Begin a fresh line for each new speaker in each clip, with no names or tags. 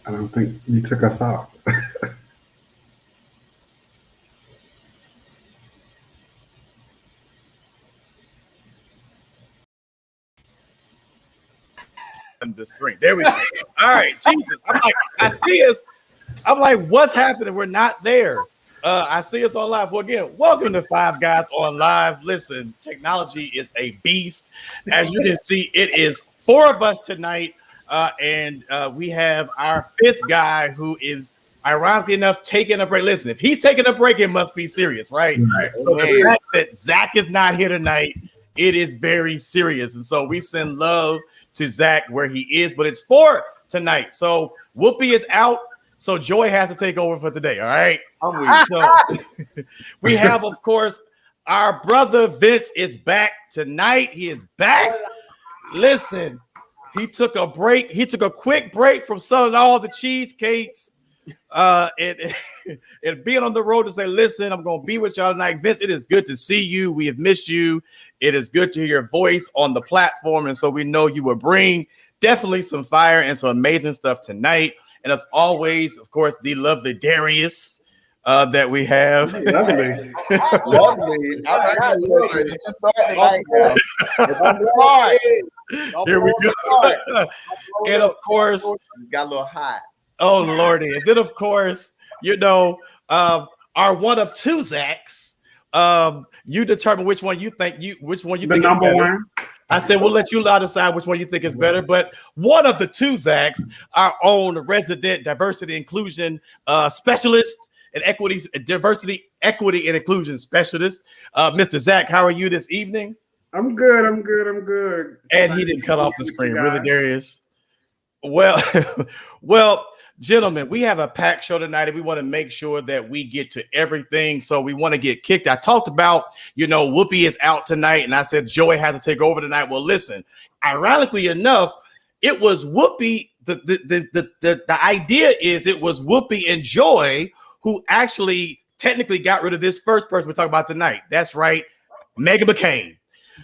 I don't think you took us off.
The screen. There we go. All right, Jesus. I'm like, I see us. I'm like, what's happening? We're not there. I see us on live. Well, again, welcome to Five Guys on Live. Listen, technology is a beast. As you can see, it is 4 of us tonight, and we have our 5th guy who is, ironically enough, taking a break. Listen, if he's taking a break, it must be serious, right? So the fact that Zach is not here tonight, it is very serious. And so we send love to Zach where he is, but it's 4 tonight. So Whoopi is out. So Joy has to take over for today. All right. So we have, of course, our brother Vince is back tonight. He is back. Listen, he took a break. He took a quick break from selling all the cheesecakes and being on the road to say, listen, I'm going to be with y'all tonight. Vince, it is good to see you. We have missed you. It is good to hear your voice on the platform. And so we know you will bring definitely some fire and some amazing stuff tonight. And as always, of course, the lovely Darius that we have.
Lovely.
Lovely. All right.
Here we go. And of course,
got a little hot.
Oh Lordy. And then of course, you know, our one of 2 Zachs. You determine which one you think
The number one.
I said we'll let you decide which one you think is better, but one of the 2 Zachs, our own resident diversity inclusion specialist and diversity, equity, and inclusion specialist, Mr. Zach. How are you this evening?
I'm good. I'm good.
And he didn't cut off the screen, really, Darius. Well, well. Gentlemen, we have a packed show tonight and we want to make sure that we get to everything. So we want to get kicked. I talked about, you know, Whoopi is out tonight and I said Joey has to take over tonight. Well, listen, ironically enough, it was Whoopi. The idea is it was Whoopi and Joy who actually technically got rid of this first person we're talking about tonight. That's right, Meghan McCain.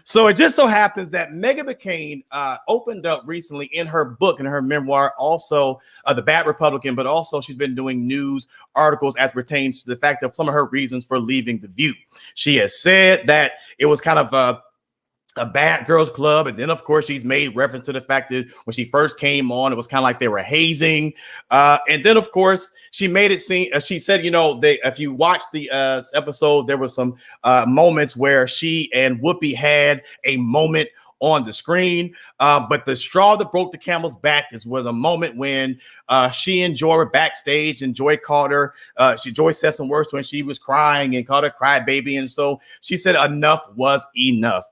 So it just so happens that Meghan McCain opened up recently in her book, in her memoir, also The Bad Republican, but also she's been doing news articles as pertains to the fact of some of her reasons for leaving The View. She has said that it was kind of a bad girls club. And then, of course, she's made reference to the fact that when she first came on, it was kind of like they were hazing. And then, of course, she made it seem, she said, you know, if you watch the episode, there were some moments where she and Whoopi had a moment on the screen. But the straw that broke the camel's back was a moment when she and Joy were backstage and Joy called her. Joy said some words to her and she was crying and called her crybaby. And so she said enough was enough.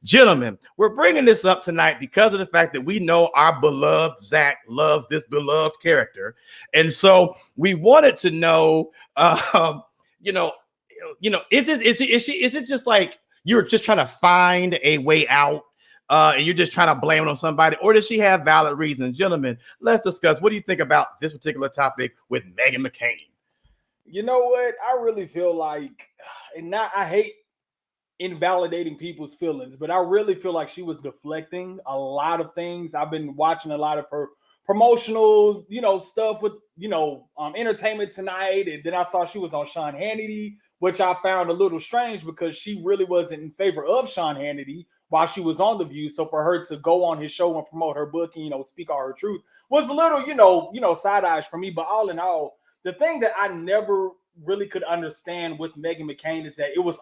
Gentlemen, we're bringing this up tonight because of the fact that we know our beloved Zach loves this beloved character. And so we wanted to know, is it just like you're just trying to find a way out, and you're just trying to blame it on somebody, or does she have valid reasons? Gentlemen, let's discuss. What do you think about this particular topic with Meghan McCain?
You know what? I really feel like, I hate invalidating people's feelings, but I really feel like she was deflecting a lot of things. I've been watching a lot of her promotional, stuff with, Entertainment Tonight. And then I saw she was on Sean Hannity, which I found a little strange because she really wasn't in favor of Sean Hannity while she was on The View. So for her to go on his show and promote her book and, speak all her truth was a little, side eyes for me. But all in all, the thing that I never really could understand with Meghan McCain is that it was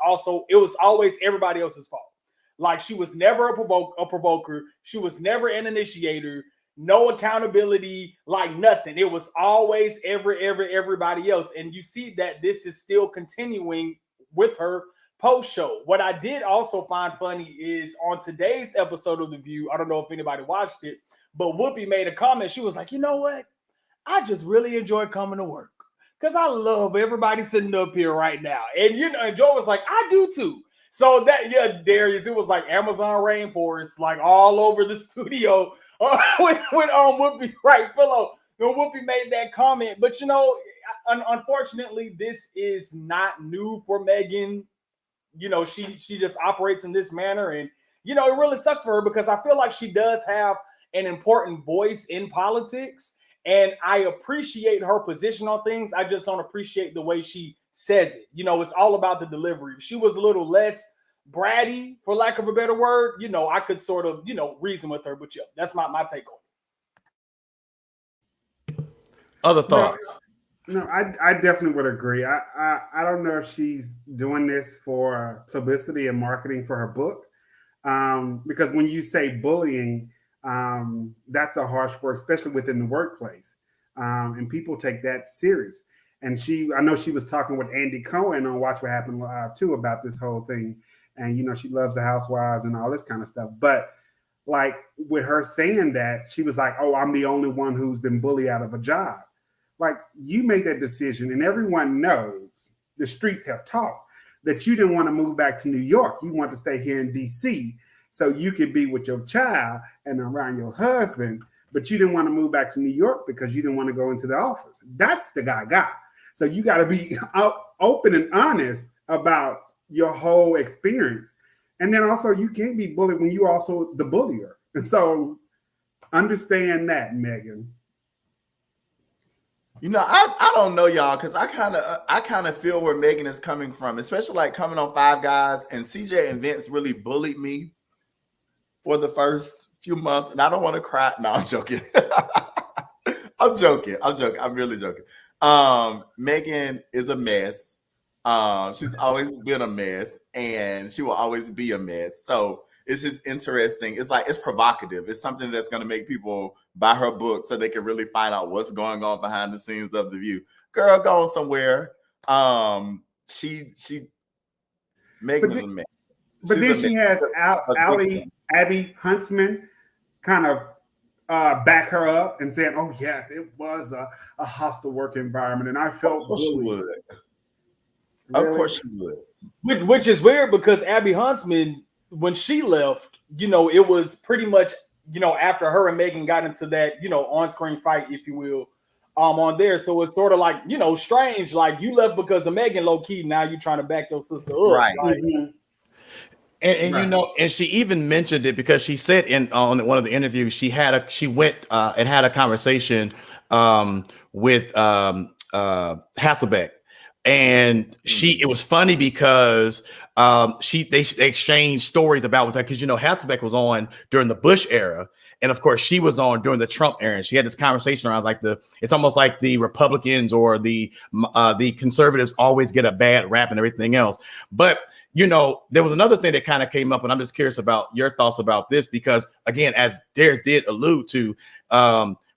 always everybody else's fault. Like, she was never a provoker. She was never an initiator. No accountability, like nothing. It was always everybody else. And you see that this is still continuing with her post show. What I did also find funny is on today's episode of The View, I don't know if anybody watched it, but Whoopi made a comment. She was like, you know what? I just really enjoy coming to work because I love everybody sitting up here right now. And and Joe was like, I do too. So Darius, it was like Amazon rainforest, like all over the studio. When Whoopi, right, Philo, when Whoopi made that comment. But unfortunately, this is not new for Meghan. She just operates in this manner, and it really sucks for her because I feel like she does have an important voice in politics, and I appreciate her position on things. I just don't appreciate the way she says it. It's all about the delivery. If she was a little less bratty, for lack of a better word, I could sort of, reason with her. But that's my take on it.
Other thoughts?
No, I definitely would agree. I don't know if she's doing this for publicity and marketing for her book, because when you say bullying, that's a harsh word, especially within the workplace, and people take that serious. And I know she was talking with Andy Cohen on Watch What Happened Live too about this whole thing. And, she loves the housewives and all this kind of stuff. But like with her saying that, she was like, oh, I'm the only one who's been bullied out of a job. Like, you made that decision, and everyone knows, the streets have talked, that you didn't want to move back to New York. You want to stay here in D.C. so you could be with your child and around your husband, but you didn't want to move back to New York because you didn't want to go into the office. That's the guy. So you got to be open and honest about your whole experience. And then also, you can't be bullied when you're also the bullier. And so understand that, Meghan.
I don't know, y'all, because I kind of feel where Meghan is coming from, especially like coming on Five Guys, and CJ and Vince really bullied me for the first few months, and I don't want to cry. No, I'm joking. I'm joking. I'm really joking. Meghan is a mess. She's always been a mess, and she will always be a mess. So it's just interesting. It's like, it's provocative. It's something that's going to make people buy her book so they can really find out what's going on behind the scenes of The View. Girl, going somewhere. Meghan is a mess.
But then she has Abby Huntsman kind of back her up and saying, oh, yes, it was a hostile work environment. And I felt bullied.
Of course she would.
Which is weird because Abby Huntsman, when she left, it was pretty much, after her and Meghan got into that, on-screen fight, if you will, on there. So it's sort of like, strange. Like, you left because of Meghan, low-key. Now you're trying to back your sister up.
Right.
Like,
And right. And she even mentioned it because she said on one of the interviews, she went and had a conversation with Hasselbeck. And it was funny because they exchanged stories about with her, because Hasselbeck was on during the Bush era, and of course she was on during the Trump era. And she had this conversation around it's almost like the Republicans or the conservatives always get a bad rap and everything else. But there was another thing that kind of came up, and I'm just curious about your thoughts about this, because again, as Darius did allude to,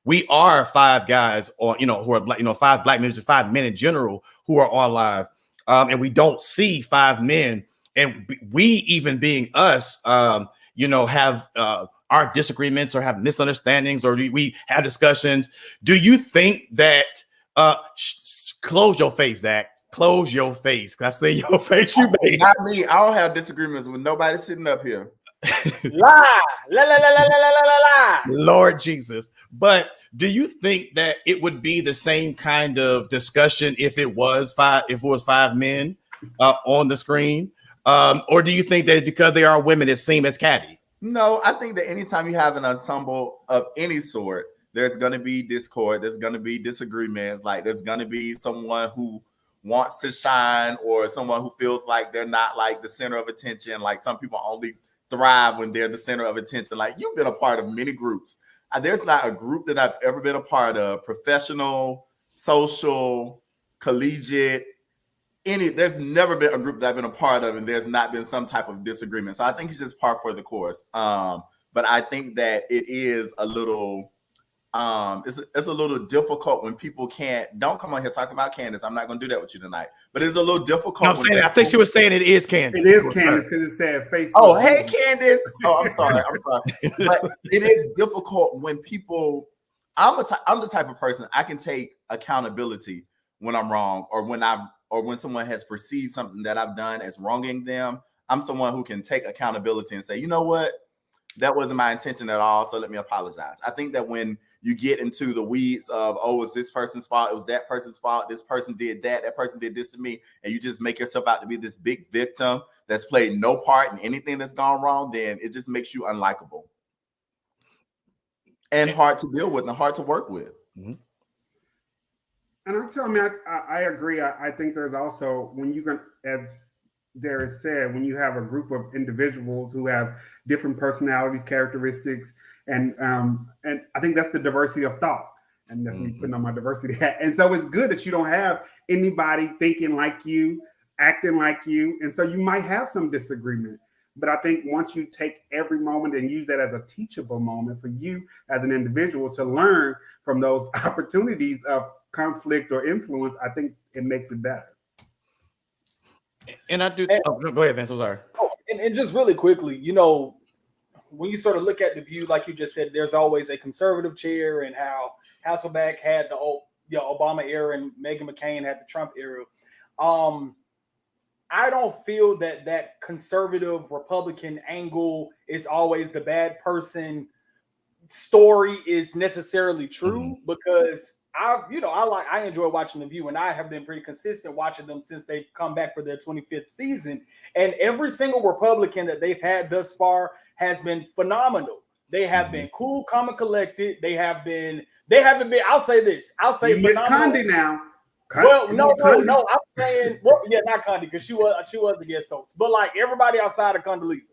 we are five guys, or who are black, five black men, 5 men in general who are on live, and we don't see 5 men, and we, even being us, have our disagreements or have misunderstandings, or we have discussions. Do you think that close your face, Zach? close your face. I see your face you made.
Not me. I don't have disagreements with nobody sitting up here.
Lie. La, la, la, la, la, la, la, la.
Lord Jesus. But do you think that it would be the same kind of discussion if it was five men on the screen? Or do you think that because they are women, it seems as catty?
No, I think that anytime you have an ensemble of any sort, there's going to be discord. There's going to be disagreements. Like there's going to be someone who wants to shine or someone who feels like they're not like the center of attention. Like some people only thrive when they're the center of attention. Like you've been a part of many groups. There's not a group that I've ever been a part of, professional, social, collegiate, there's never been a group that I've been a part of and there's not been some type of disagreement. So I think it's just par for the course. But I think that it is a little it's a little difficult when people don't come on here talking about Candace. I'm not going to do that with you tonight. But it's a little difficult.
No, I'm saying, I think she was saying it is Candace.
It is Candace because it said Facebook.
Oh, hey, Candace. Oh, I'm sorry. But it is difficult when people. I'm the type of person I can take accountability when I'm wrong or when someone has perceived something that I've done as wronging them. I'm someone who can take accountability and say, you know what? That wasn't my intention at all, so let me apologize. I think that when you get into the weeds of, oh, it's this person's fault, it was that person's fault, this person did that person did this to me, and you just make yourself out to be this big victim that's played no part in anything that's gone wrong, then it just makes you unlikable and hard to deal with and hard to work with.
Mm-hmm.
And I'm telling you, I agree. I think there's also, when you can, as Darius said, when you have a group of individuals who have different personalities, characteristics, and I think that's the diversity of thought, and that's me putting on my diversity hat. And so it's good that you don't have anybody thinking like you, acting like you, and so you might have some disagreement. But I think once you take every moment and use that as a teachable moment for you as an individual to learn from those opportunities of conflict or influence, I think it makes it better.
And I do. Go ahead, Vince. I'm sorry.
Oh, and just really quickly, when you sort of look at the View, like you just said, there's always a conservative chair, and how Hasselbeck had the Obama era and Meghan McCain had the Trump era. I don't feel that conservative Republican angle is always the bad person story is necessarily true, because I enjoy watching The View, and I have been pretty consistent watching them since they've come back for their 25th season. And every single Republican that they've had thus far has been phenomenal. They have been cool, calm, and collected. They haven't been. I'll say
Miss Condi now.
Well, no. I'm saying, not Condi, because she was the guest host, but like everybody outside of Condoleezza,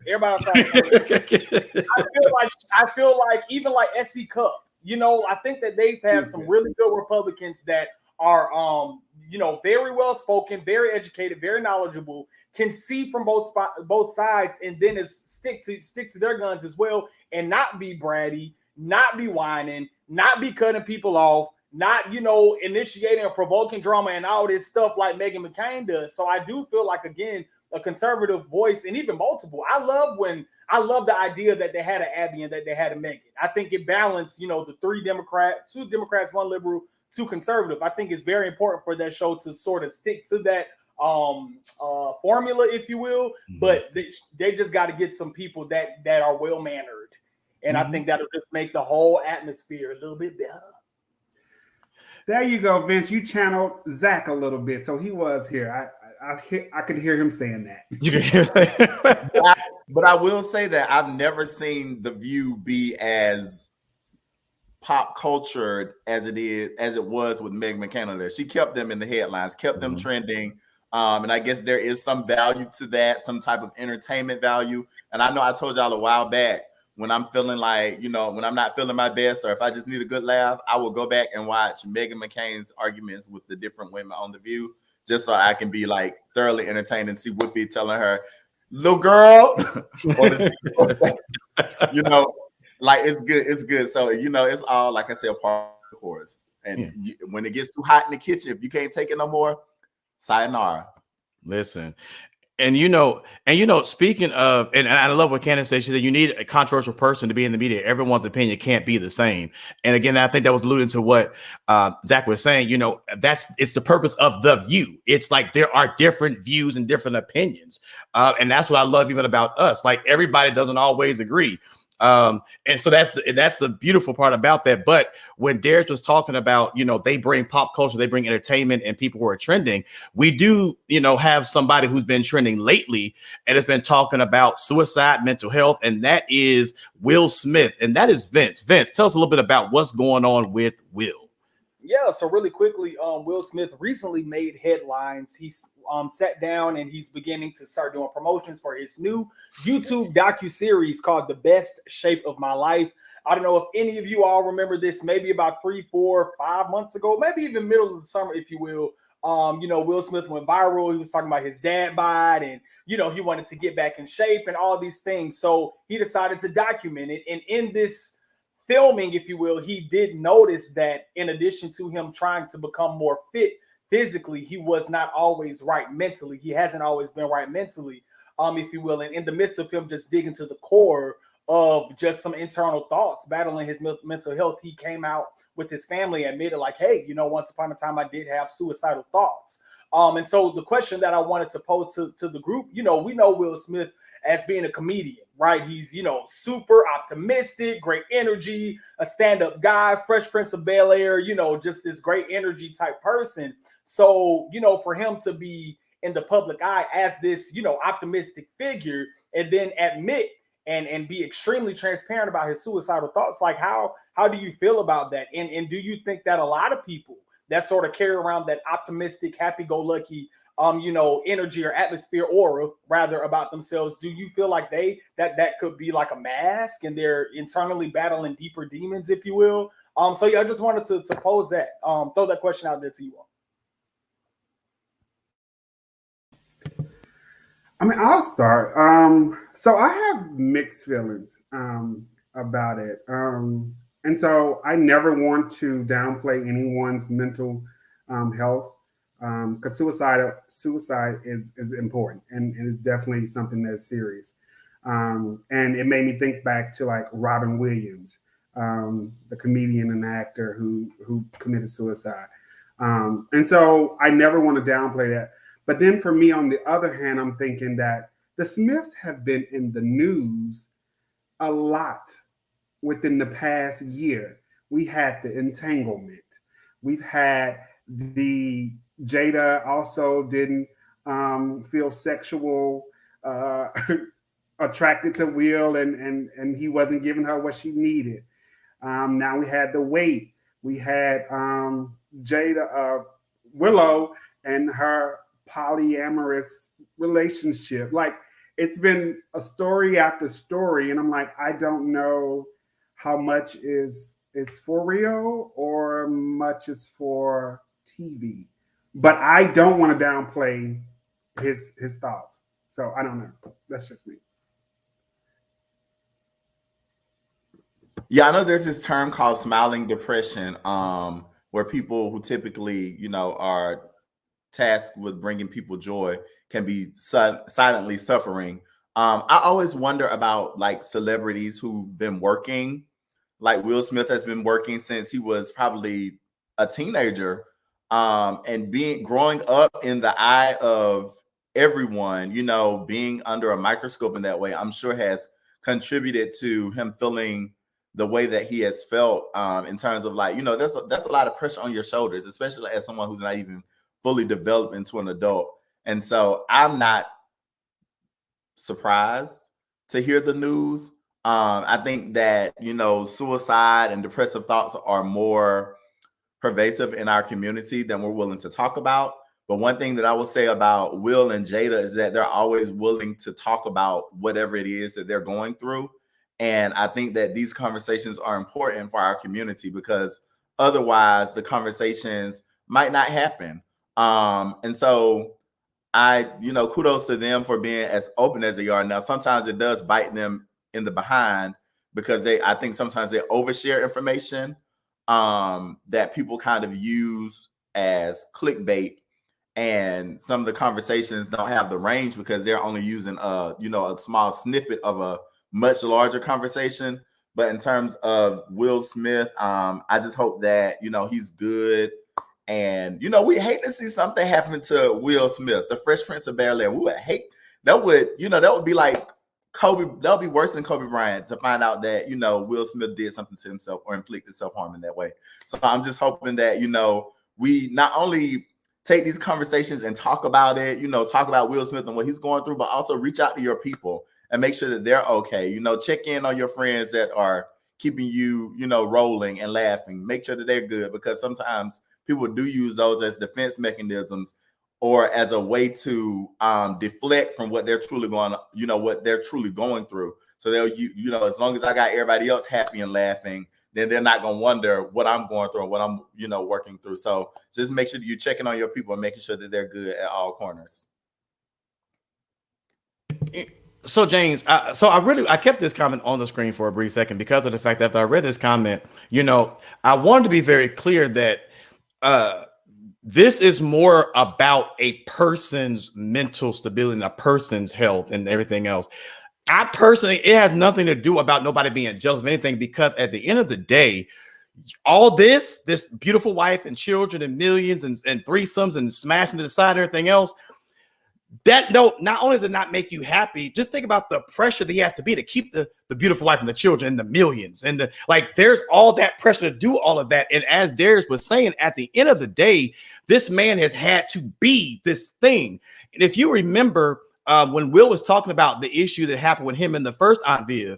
I feel like even like SC Cup. I think that they've had some really good Republicans that are, very well spoken, very educated, very knowledgeable, can see from both sides, and then stick to their guns as well, and not be bratty, not be whining, not be cutting people off, not initiating or provoking drama and all this stuff like Meghan McCain does. So I do feel like, again, a conservative voice, and even multiple. I love the idea that they had an Abby and that they had a Meghan. I think it balanced, the two Democrats, one liberal, two conservative. I think it's very important for that show to sort of stick to that formula, if you will. But they just got to get some people that are well mannered, and I think that'll just make the whole atmosphere a little bit better.
There you go, Vince. You channeled Zach a little bit, so he was here. I could hear him saying that.
You can hear that.
But I will say that I've never seen The View be as pop cultured as it was with Meghan McCain there. She kept them in the headlines, kept them trending. And I guess there is some value to that, some type of entertainment value. And I know I told y'all a while back, when I'm feeling like, when I'm not feeling my best, or if I just need a good laugh, I will go back and watch Meghan McCain's arguments with the different women on The View, just so I can be like thoroughly entertained and see Whoopi telling her, little girl, like it's good. So, it's all, like I said, part of the course. And when it gets too hot in the kitchen, if you can't take it no more, sayonara.
Listen, And speaking of, and I love what Candace said. She said you need a controversial person to be in the media. Everyone's opinion can't be the same. And again, I think that was alluding to what Zach was saying. It's the purpose of The View. It's like there are different views and different opinions, and that's what I love even about us. Like everybody doesn't always agree. And so that's the beautiful part about that. But when Darius was talking about, they bring pop culture, they bring entertainment and people who are trending, we do, have somebody who's been trending lately and has been talking about suicide, mental health, and that is Will Smith, and that is Vince. Vince, tell us a little bit about what's going on with Will.
Yeah, so really quickly, Will Smith recently made headlines. He's sat down and he's beginning to start doing promotions for his new YouTube docuseries called The Best Shape of My Life. I don't know if any of you all remember this, maybe about 3, 4, 5 months ago, maybe even middle of the summer, if you will. Will Smith went viral. He was talking about his dad bod and, he wanted to get back in shape and all these things. So he decided to document it. And in this filming, if you will, he did notice that in addition to him trying to become more fit physically, he was not always right mentally. He hasn't always been right mentally, if you will. And in the midst of him just digging to the core of just some internal thoughts, battling his mental health, he came out with his family and admitted like, hey, once upon a time I did have suicidal thoughts. And so the question that I wanted to pose to the group, we know Will Smith as being a comedian, right? He's, super optimistic, great energy, a stand-up guy, Fresh Prince of Bel-Air, just this great energy type person. So, for him to be in the public eye as this, optimistic figure and then admit and be extremely transparent about his suicidal thoughts, like how do you feel about that? And do you think that a lot of people that sort of carry around that optimistic, happy-go-lucky, energy or atmosphere, aura rather, about themselves, do you feel like that could be like a mask and they're internally battling deeper demons, if you will? So yeah, I just wanted to pose that, throw that question out there to you all.
I mean, I'll start. So I have mixed feelings about it. And so I never want to downplay anyone's mental health, because suicide is important and it's definitely something that's serious. And it made me think back to like Robin Williams, the comedian and actor who committed suicide. And so I never want to downplay that. But then for me, on the other hand, I'm thinking that the Smiths have been in the news a lot within the past year. We had the entanglement. We've had the Jada also didn't feel sexual attracted to Will, and he wasn't giving her what she needed. Now we had the wait. We had Willow and her polyamorous relationship. Like, it's been a story after story, and I'm like, I don't know how much is for real or much is for TV. But I don't want to downplay his thoughts. So I don't know. That's just me.
Yeah, I know there's this term called smiling depression, where people who typically, are tasked with bringing people joy can be silently suffering. I always wonder about like celebrities who've been working, like Will Smith has been working since he was probably a teenager, and growing up in the eye of everyone, being under a microscope in that way, I'm sure has contributed to him feeling the way that he has felt, in terms of like, that's a lot of pressure on your shoulders, especially as someone who's not even fully developed into an adult. And so I'm not surprised to hear the news. I think that, suicide and depressive thoughts are more pervasive in our community than we're willing to talk about. But one thing that I will say about Will and Jada is that they're always willing to talk about whatever it is that they're going through. And I think that these conversations are important for our community, because otherwise the conversations might not happen. And so kudos to them for being as open as they are. Now, sometimes it does bite them in the behind, because I think sometimes they overshare information that people kind of use as clickbait. and some of the conversations don't have the range because they're only using a small snippet of a much larger conversation. But in terms of Will Smith, I just hope that he's good. And we hate to see something happen to Will Smith, the Fresh Prince of Bel-Air. We would hate that. Would be like Kobe. That would be worse than Kobe Bryant to find out that Will Smith did something to himself or inflicted self-harm in that way. So I'm just hoping that we not only take these conversations and talk about it, talk about Will Smith and what he's going through, but also reach out to your people and make sure that they're okay. Check in on your friends that are keeping you, rolling and laughing. Make sure that they're good, because sometimes people do use those as defense mechanisms or as a way to deflect from what they're truly going through. So they'll, as long as I got everybody else happy and laughing, then they're not going to wonder what I'm going through and what I'm, working through. So just make sure that you're checking on your people and making sure that they're good at all corners.
So James, I kept this comment on the screen for a brief second because of the fact that after I read this comment, I wanted to be very clear that this is more about a person's mental stability and a person's health and everything else. I personally, it has nothing to do about nobody being jealous of anything, because at the end of the day, all this beautiful wife and children and millions and threesomes and smashing to the side and everything else, not only does it not make you happy, just think about the pressure that he has to be to keep the beautiful wife and the children and the millions and there's all that pressure to do all of that. And as Darius was saying, at the end of the day, this man has had to be this thing. And if you remember, when Will was talking about the issue that happened with him in the first Aunt Viv,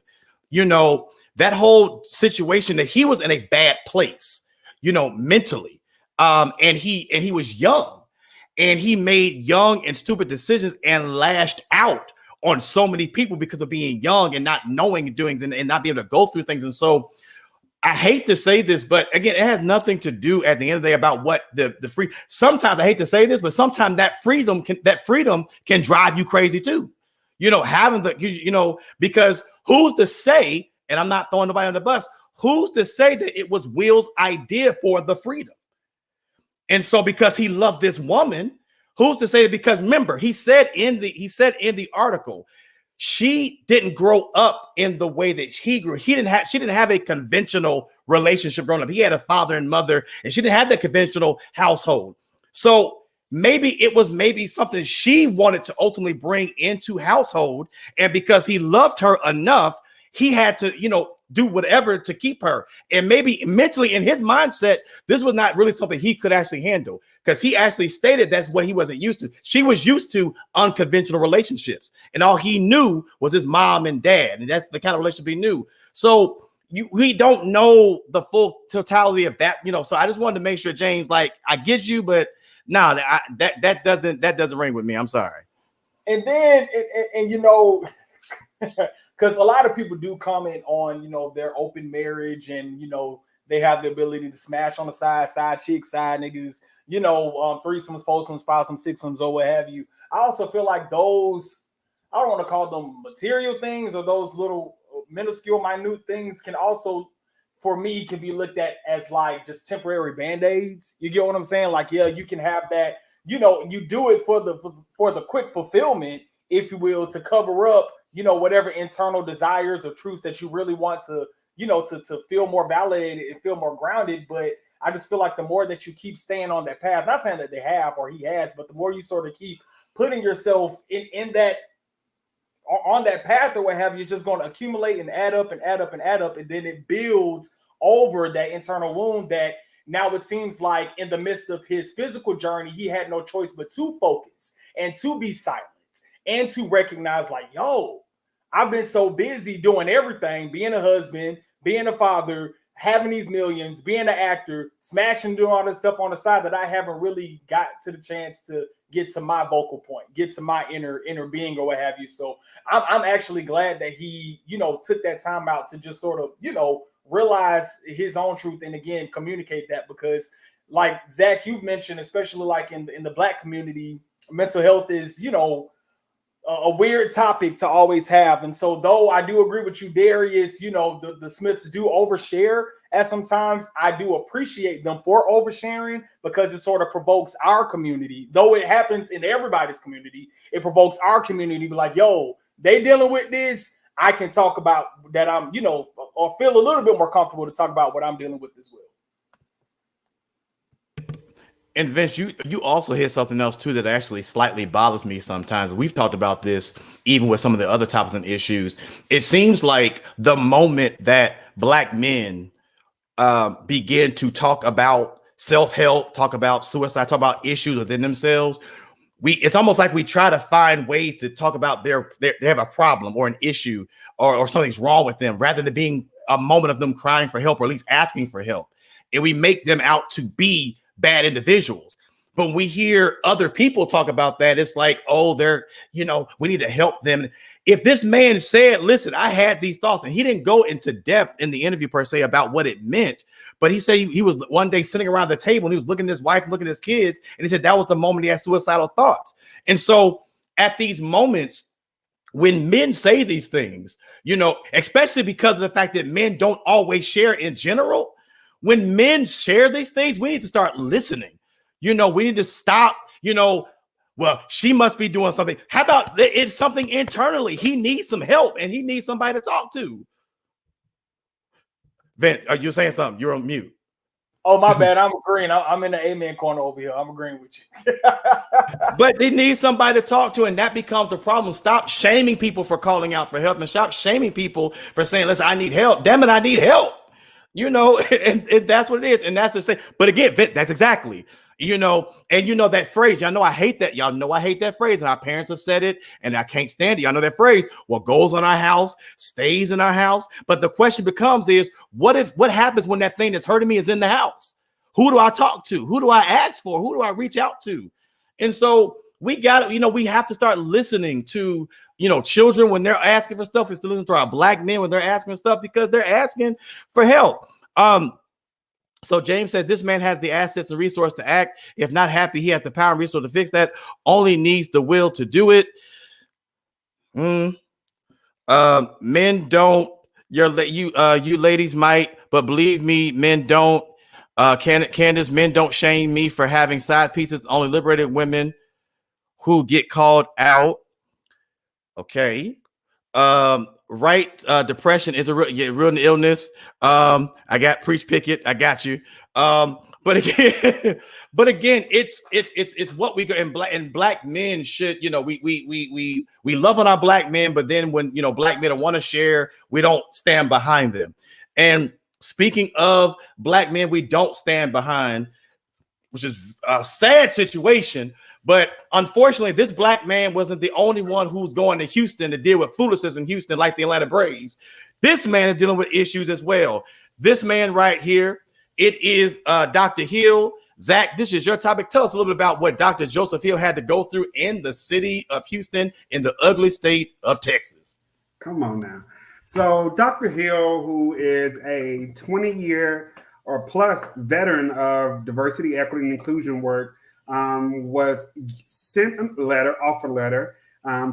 that whole situation, that he was in a bad place, mentally. And he was young, and he made young and stupid decisions and lashed out on so many people because of being young and not knowing doings and not being able to go through things. And so I hate to say this, but again, it has nothing to do at the end of the day about what the free. Sometimes I hate to say this, but sometimes that freedom can drive you crazy too. Having because who's to say, and I'm not throwing nobody on the bus, who's to say that it was Will's idea for the freedom? And so because he loved this woman, who's to say that? Because remember, he said in the article, she didn't grow up in the way that he grew. She didn't have a conventional relationship growing up. He had a father and mother, and she didn't have that conventional household. So maybe it was something she wanted to ultimately bring into household. And because he loved her enough, he had to, do whatever to keep her. And maybe mentally in his mindset, this was not really something he could actually handle, because he actually stated that's what he wasn't used to. She was used to unconventional relationships, and all he knew was his mom and dad. And that's the kind of relationship he knew. So we don't know the full totality of that, so I just wanted to make sure, James, I get you, but no, that doesn't ring with me. I'm sorry.
And then, because a lot of people do comment on, their open marriage and, they have the ability to smash on the side chicks, side niggas, threesomes, foursomes, fivesomes, sixsomes, or what have you. I also feel like those, I don't want to call them material things, or those little minuscule, minute things can also, for me, can be looked at as just temporary band-aids. You get what I'm saying? Yeah, you can have that, you do it for the quick fulfillment, if you will, to cover up, whatever internal desires or truths that you really want to, to feel more validated and feel more grounded. But I just feel like the more that you keep staying on that path, not saying that they have or he has, but the more you sort of keep putting yourself in that, on that path or what have you, it's just going to accumulate and add up and add up and add up. And then it builds over that internal wound that now it seems like in the midst of his physical journey, he had no choice but to focus and to be silent and to recognize yo, I've been so busy doing everything, being a husband, being a father, having these millions, being an actor, smashing, doing all this stuff on the side, that I haven't really got to the chance to get to my vocal point, get to my inner being or what have you. So I'm actually glad that he, took that time out to just sort of, realize his own truth and again, communicate that, because Zach, you've mentioned, especially in the Black community, mental health is, a weird topic to always have. And so though I do agree with you, Darius, the Smiths do overshare at sometimes I do appreciate them for oversharing because it sort of provokes our community. Though it happens in everybody's community, it provokes our community to be like, yo, they dealing with this. I can talk about that. I'm, or feel a little bit more comfortable to talk about what I'm dealing with as well.
And Vince, you also hit something else too that actually slightly bothers me sometimes. We've talked about this even with some of the other topics and issues. It seems like the moment that Black men begin to talk about self-help, talk about suicide, talk about issues within themselves, it's almost like we try to find ways to talk about they have a problem or an issue or something's wrong with them rather than being a moment of them crying for help or at least asking for help. And we make them out to be bad individuals. But when we hear other people talk about that, it's like, oh, we need to help them. If this man said, listen, I had these thoughts, and he didn't go into depth in the interview per se about what it meant, but he said he was one day sitting around the table and he was looking at his wife, looking at his kids, and he said that was the moment he had suicidal thoughts. And so at these moments, when men say these things, especially because of the fact that men don't always share in general, when men share these things, we need to start listening. We need to stop, well, she must be doing something. How about it's something internally? He needs some help and he needs somebody to talk to. Vince, are you saying something? You're on mute.
Oh, my bad. I'm agreeing. I'm in the amen corner over here. I'm agreeing with you.
But they need somebody to talk to, and that becomes the problem. Stop shaming people for calling out for help and stop shaming people for saying, listen, I need help. Damn it, I need help. And that's what it is. And that's the same. But again, that's exactly, and that phrase, y'all know I hate that. Y'all know I hate that phrase. And our parents have said it and I can't stand it. Y'all know that phrase, what goes on our house stays in our house. But the question becomes is, what happens when that thing that's hurting me is in the house? Who do I talk to? Who do I ask for? Who do I reach out to? And so we got to, we have to start listening to, children when they're asking for stuff, is to listen to our Black men when they're asking for stuff because they're asking for help. So James says this man has the assets and resource to act. If not happy, he has the power and resource to fix that. Only needs the will to do it. Men don't. You ladies might, but believe me, men don't. Candace, men don't shame me for having side pieces. Only liberated women who get called out. Okay. Depression is a real illness. I got Preach Pickett. I got you. But again, it's what we go and black men should, we love on our Black men, but then when, Black men want to share, we don't stand behind them. And speaking of Black men, we don't stand behind, which is a sad situation. But unfortunately, this Black man wasn't the only one who's going to Houston to deal with foolishness in Houston like the Atlanta Braves. This man is dealing with issues as well. This man right here, it is Dr. Hill. Zach, this is your topic. Tell us a little bit about what Dr. Joseph Hill had to go through in the city of Houston in the ugly state of Texas.
Come on now. So Dr. Hill, who is a 20-year or plus veteran of diversity, equity, and inclusion work, was sent offer letter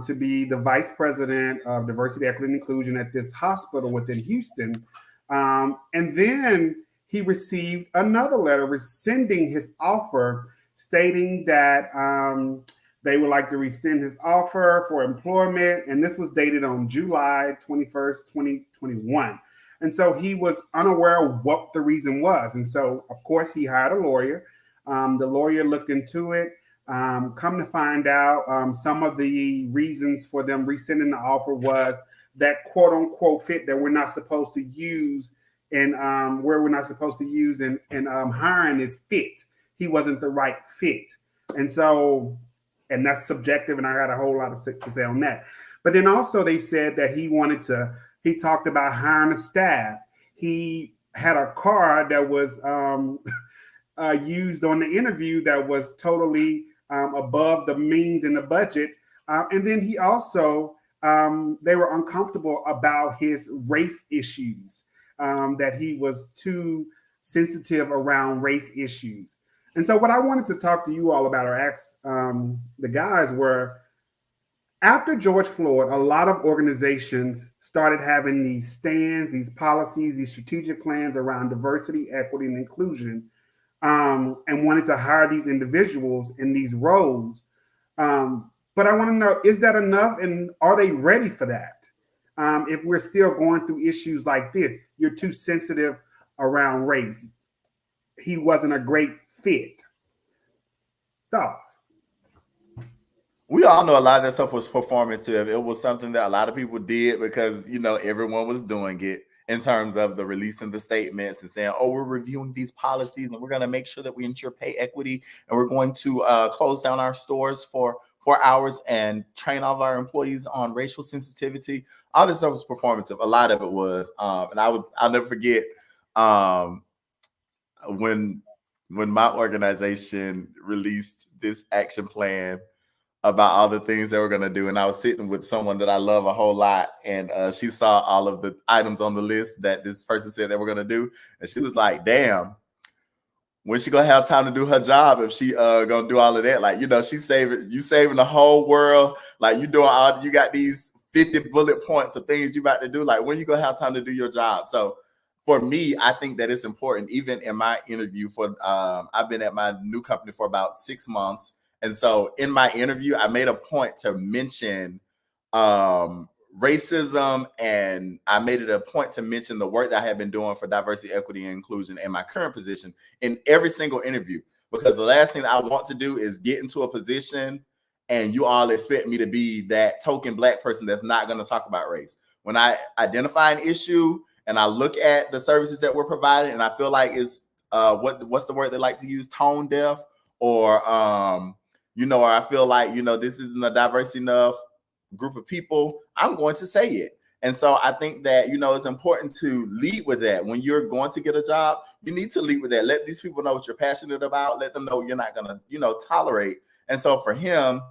to be the vice president of diversity, equity, and inclusion at this hospital within Houston. And then he received another letter rescinding his offer, stating that they would like to rescind his offer for employment. And this was dated on July 21st, 2021. And so he was unaware of what the reason was. And so, of course, he hired a lawyer. The lawyer looked into it. Come to find out, some of the reasons for them rescinding the offer was that quote unquote fit that we're not supposed to use and where we're not supposed to use in hiring is fit. He wasn't the right fit. And so, and that's subjective, and I got a whole lot to say on that. But then also they said that he talked about hiring a staff. He had a car that was used on the interview that was totally above the means and the budget. And then he also, they were uncomfortable about his race issues, that he was too sensitive around race issues. And so what I wanted to talk to you all about or ask the guys were, After George Floyd, a lot of organizations started having these stands, these policies, these strategic plans around diversity, equity, and inclusion, and wanted to hire these individuals in these roles. But I want to know, is that enough? And are they ready for that? If we're still going through issues like this, you're too sensitive around race. He wasn't a great fit. Thoughts?
We all know a lot of that stuff was performative. It was something that a lot of people did because, everyone was doing it in terms of the releasing the statements and saying, oh, we're reviewing these policies and we're going to make sure that we ensure pay equity and we're going to close down our stores for 4 hours and train all of our employees on racial sensitivity. All this stuff was performative. A lot of it was. And I'll never forget when my organization released this action plan about all the things that we're going to do. And I was sitting with someone that I love a whole lot. And she saw all of the items on the list that this person said that we're going to do. And she was like, damn, when she going to have time to do her job if she going to do all of that? Like, she's saving the whole world. Like you got these 50 bullet points of things you about to do. Like when you going to have time to do your job? So for me, I think that it's important. Even in my interview I've been at my new company for about 6 months. And so in my interview, I made a point to mention racism, and I made it a point to mention the work that I have been doing for diversity, equity, and inclusion in my current position in every single interview. Because the last thing I want to do is get into a position and you all expect me to be that token Black person that's not going to talk about race. When I identify an issue and I look at the services that we're providing and I feel like it's what's the word they like to use, tone deaf, or or I feel like, this isn't a diverse enough group of people, I'm going to say it. And so I think that, it's important to lead with that. When you're going to get a job, you need to lead with that. Let these people know what you're passionate about. Let them know you're not going to, tolerate. And so for him,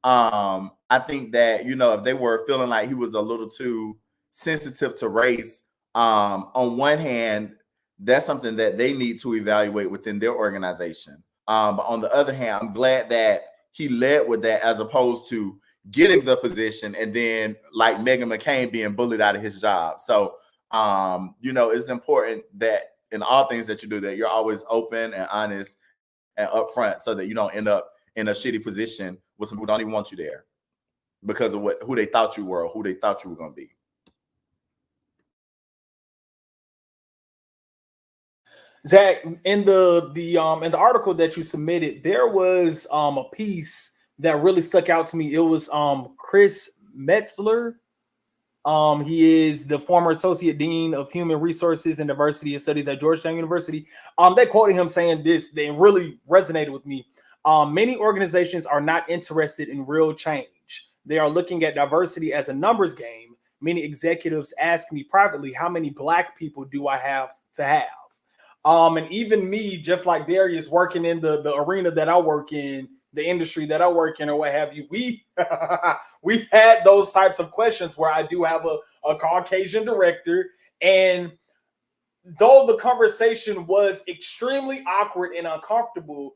I think that, if they were feeling like he was a little too sensitive to race, on one hand, that's something that they need to evaluate within their organization. But on the other hand, I'm glad that he led with that as opposed to getting the position and then like Meghan McCain being bullied out of his job. So, it's important that in all things that you do, that you're always open and honest and upfront so that you don't end up in a shitty position with some who don't even want you there because of who they thought you were or who they thought you were going to be.
Zach, in the article that you submitted, there was a piece that really stuck out to me. It was Chris Metzler. He is the former associate dean of human resources and diversity studies at Georgetown University. They quoted him saying this. They really resonated with me. Many organizations are not interested in real change. They are looking at diversity as a numbers game. Many executives ask me privately, how many Black people do I have to have? And even me, just like Darius, working in the arena that I work in, the industry that I work in, or what have you, we've had those types of questions where I do have a Caucasian director. And though the conversation was extremely awkward and uncomfortable,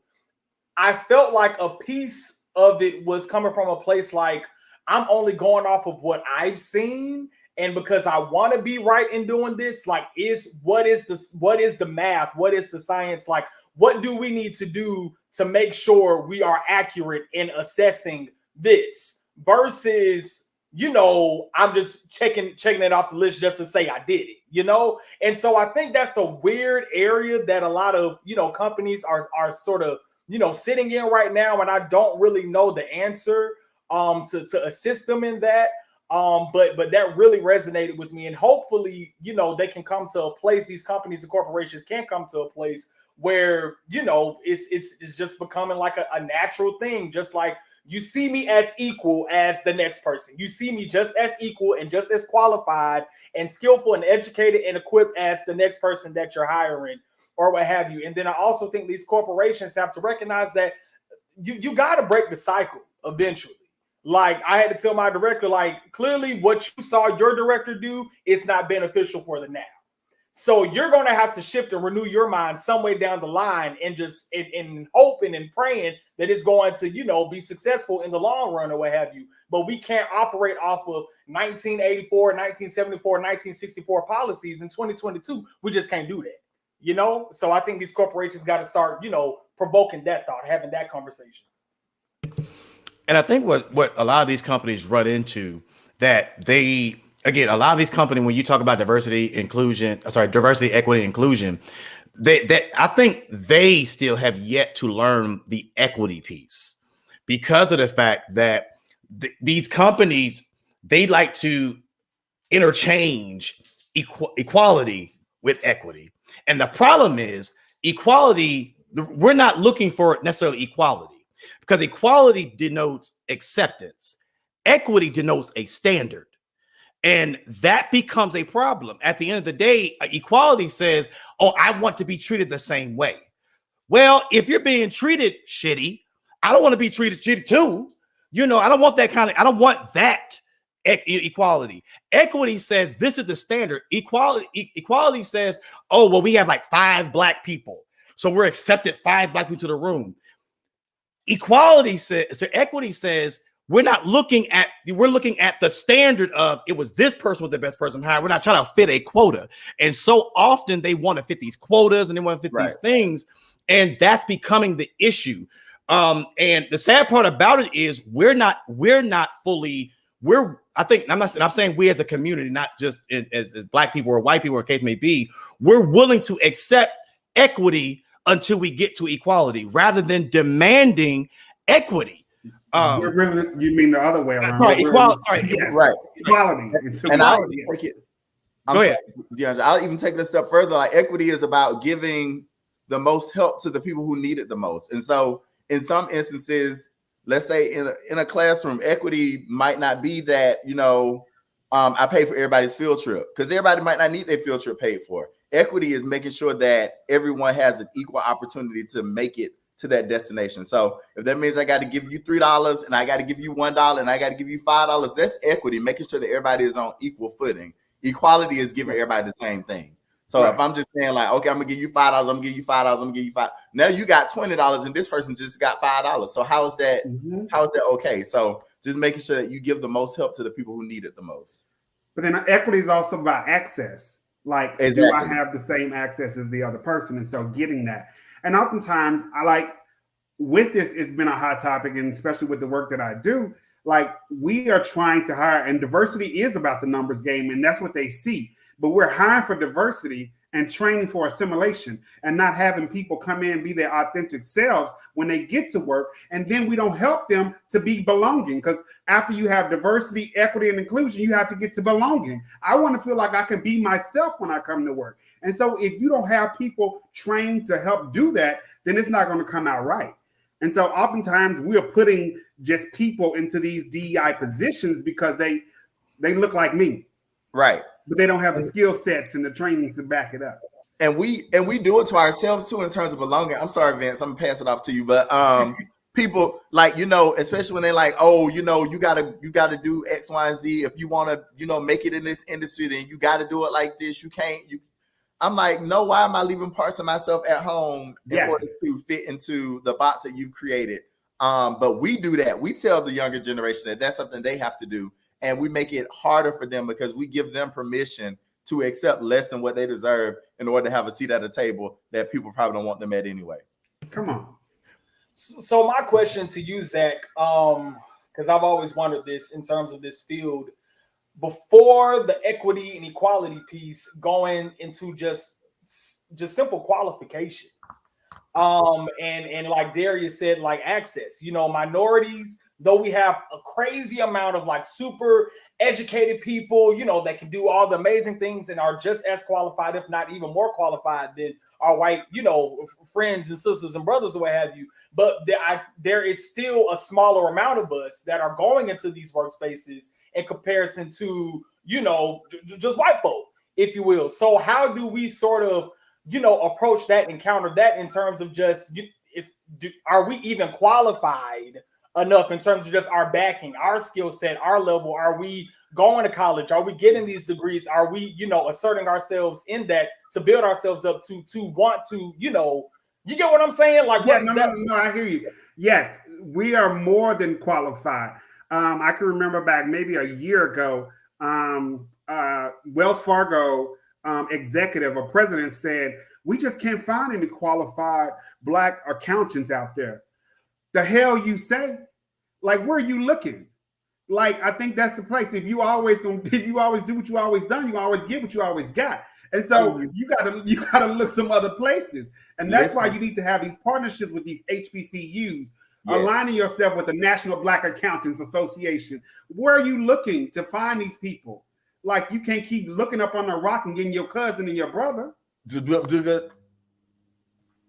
I felt like a piece of it was coming from a place like, I'm only going off of what I've seen. And because I want to be right in doing this, like, what is the math? What is the science? Like, what do we need to do to make sure we are accurate in assessing this versus, I'm just checking it off the list just to say I did it, And so I think that's a weird area that a lot of, companies are sort of, sitting in right now. And I don't really know the answer to assist them in that. But that really resonated with me, and hopefully, they can come to a place. These companies and corporations can come to a place where it's just becoming like a natural thing. Just like you see me as equal as the next person, you see me just as equal and just as qualified and skillful and educated and equipped as the next person that you're hiring, or what have you. And then I also think these corporations have to recognize that you got to break the cycle eventually. Like, I had to tell my director, like, clearly what you saw your director do is not beneficial for the now. So you're going to have to shift and renew your mind some way down the line, and just in hoping and praying that it's going to, be successful in the long run or what have you. But we can't operate off of 1984, 1974, 1964 policies in 2022. We just can't do that, So I think these corporations got to start, provoking that thought, having that conversation.
And I think what a lot of these companies run into, that they, again, a lot of these companies, when you talk about diversity, equity, inclusion, I think they still have yet to learn the equity piece, because of the fact that these companies, they like to interchange equality with equity. And the problem is equality, we're not looking for necessarily equality, because equality denotes acceptance. Equity denotes a standard. And that becomes a problem. At the end of the day, equality says, oh, I want to be treated the same way. Well, if you're being treated shitty, I don't want to be treated shitty too. I don't want that I don't want that equality. Equity says this is the standard. Equality says, oh, well, we have like 5 black people, so we're accepted 5 black people to the room. Equality says, so equity says, we're looking at the standard of, it was this person was the best person hired. We're not trying to fit a quota. And so often they want to fit these quotas and they want to fit these things. And that's becoming the issue. And the sad part about it is I'm saying we as a community, not just as black people or white people, or case may be, we're willing to accept equity until we get to equality, rather than demanding equity.
You mean the other way around?
Right, equality.
Right, equality.
And I'll take it. Go ahead. I'll even take it a step further. Like, equity is about giving the most help to the people who need it the most. And so, in some instances, let's say in a classroom, equity might not be that I pay for everybody's field trip, because everybody might not need their field trip paid for. Equity is making sure that everyone has an equal opportunity to make it to that destination. So if that means I got to give you $3 and I got to give you $1 and I got to give you $5, that's equity, making sure that everybody is on equal footing. Equality is giving everybody the same thing. So if I'm just saying like, okay, I'm gonna give you $5, I'm gonna give you $5, I'm gonna give you $5. Now you got $20 and this person just got $5. So how is that? How is that okay? So just making sure that you give the most help to the people who need it the most.
But then equity is also about access. Like, do I have the same access as the other person? And so getting that. And oftentimes with this, it's been a hot topic, and especially with the work that I do, like, we are trying to hire, and diversity is about the numbers game, and that's what they see. But we're hiring for diversity and training for assimilation, and not having people come in, be their authentic selves when they get to work. And then we don't help them to be belonging, because after you have diversity, equity, and inclusion, you have to get to belonging. I want to feel like I can be myself when I come to work. And so if you don't have people trained to help do that, then it's not going to come out right. And so oftentimes we are putting just people into these DEI positions because they look like me.
Right.
But they don't have the skill sets and the trainings to back it up.
And we do it to ourselves too in terms of belonging. I'm sorry, Vince, I'm gonna pass it off to you. But people, like, especially when they're like, oh, you gotta do X, Y, and Z. If you wanna, make it in this industry, then you gotta do it like this. You can't. I'm like, no, why am I leaving parts of myself at home in order to fit into the box that you've created? But we do that. We tell the younger generation that that's something they have to do. And we make it harder for them because we give them permission to accept less than what they deserve in order to have a seat at a table that people probably don't want them at anyway.
Come on.
So my question to you, Zach, because I've always wondered this in terms of this field, before the equity and equality piece, going into just simple qualification. And like Darius said, like access, minorities, though we have a crazy amount of like super educated people, that can do all the amazing things and are just as qualified, if not even more qualified than our white, friends and sisters and brothers or what have you. But there is still a smaller amount of us that are going into these workspaces in comparison to, just white folk, if you will. So how do we sort of, approach that and counter that in terms of just, are we even qualified enough in terms of just our backing, our skill set, our level? Are we going to college? Are we getting these degrees? Are we, asserting ourselves in that to build ourselves up to want to, you get what I'm saying? Like,
yeah,
what is that?
No, I hear you. Yes, we are more than qualified. I can remember back maybe a year ago, Wells Fargo executive or president said, we just can't find any qualified Black accountants out there. The hell you say? Like, where are you looking? Like, I think that's the place. If you always do what you always done, you always get what you always got. And so you gotta look some other places. And that's why you need to have these partnerships with these HBCUs, aligning yourself with the National Black Accountants Association. Where are you looking to find these people? Like, you can't keep looking up on the rock and getting your cousin and your brother.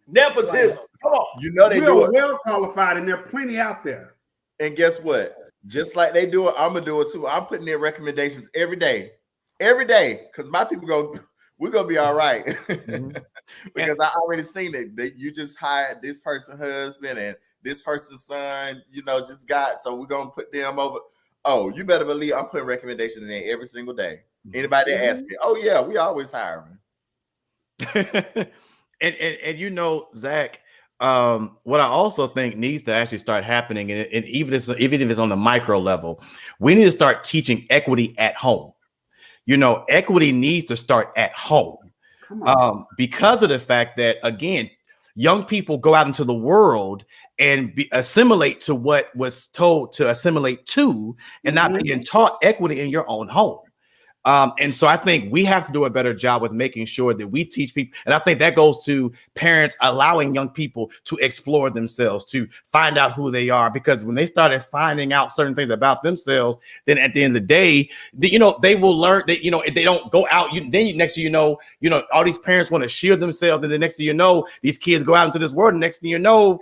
Nepotism. Come on.
You know they do it.
Well qualified, and there are plenty out there.
And guess what? Just like they do it, I'm gonna do it too. I'm putting in recommendations every day, because my people we're gonna be all right. Because I already seen it. That you just hired this person's husband and this person's son, just got. So we're gonna put them over. Oh, you better believe I'm putting recommendations in every single day. Anybody that asks me, oh yeah, we always hiring.
and Zach. What I also think needs to actually start happening, and even if it's on the micro level, we need to start teaching equity at home. Equity needs to start at home, because of the fact that, again, young people go out into the world and assimilate to what was told to assimilate to, and not being taught equity in your own home. And so I think we have to do a better job with making sure that we teach people. And I think that goes to parents allowing young people to explore themselves, to find out who they are, because when they started finding out certain things about themselves, then at the end of the day, they will learn that, if they don't go out, next thing you know, all these parents want to shield themselves. And the next thing you know, these kids go out into this world. And next thing you know,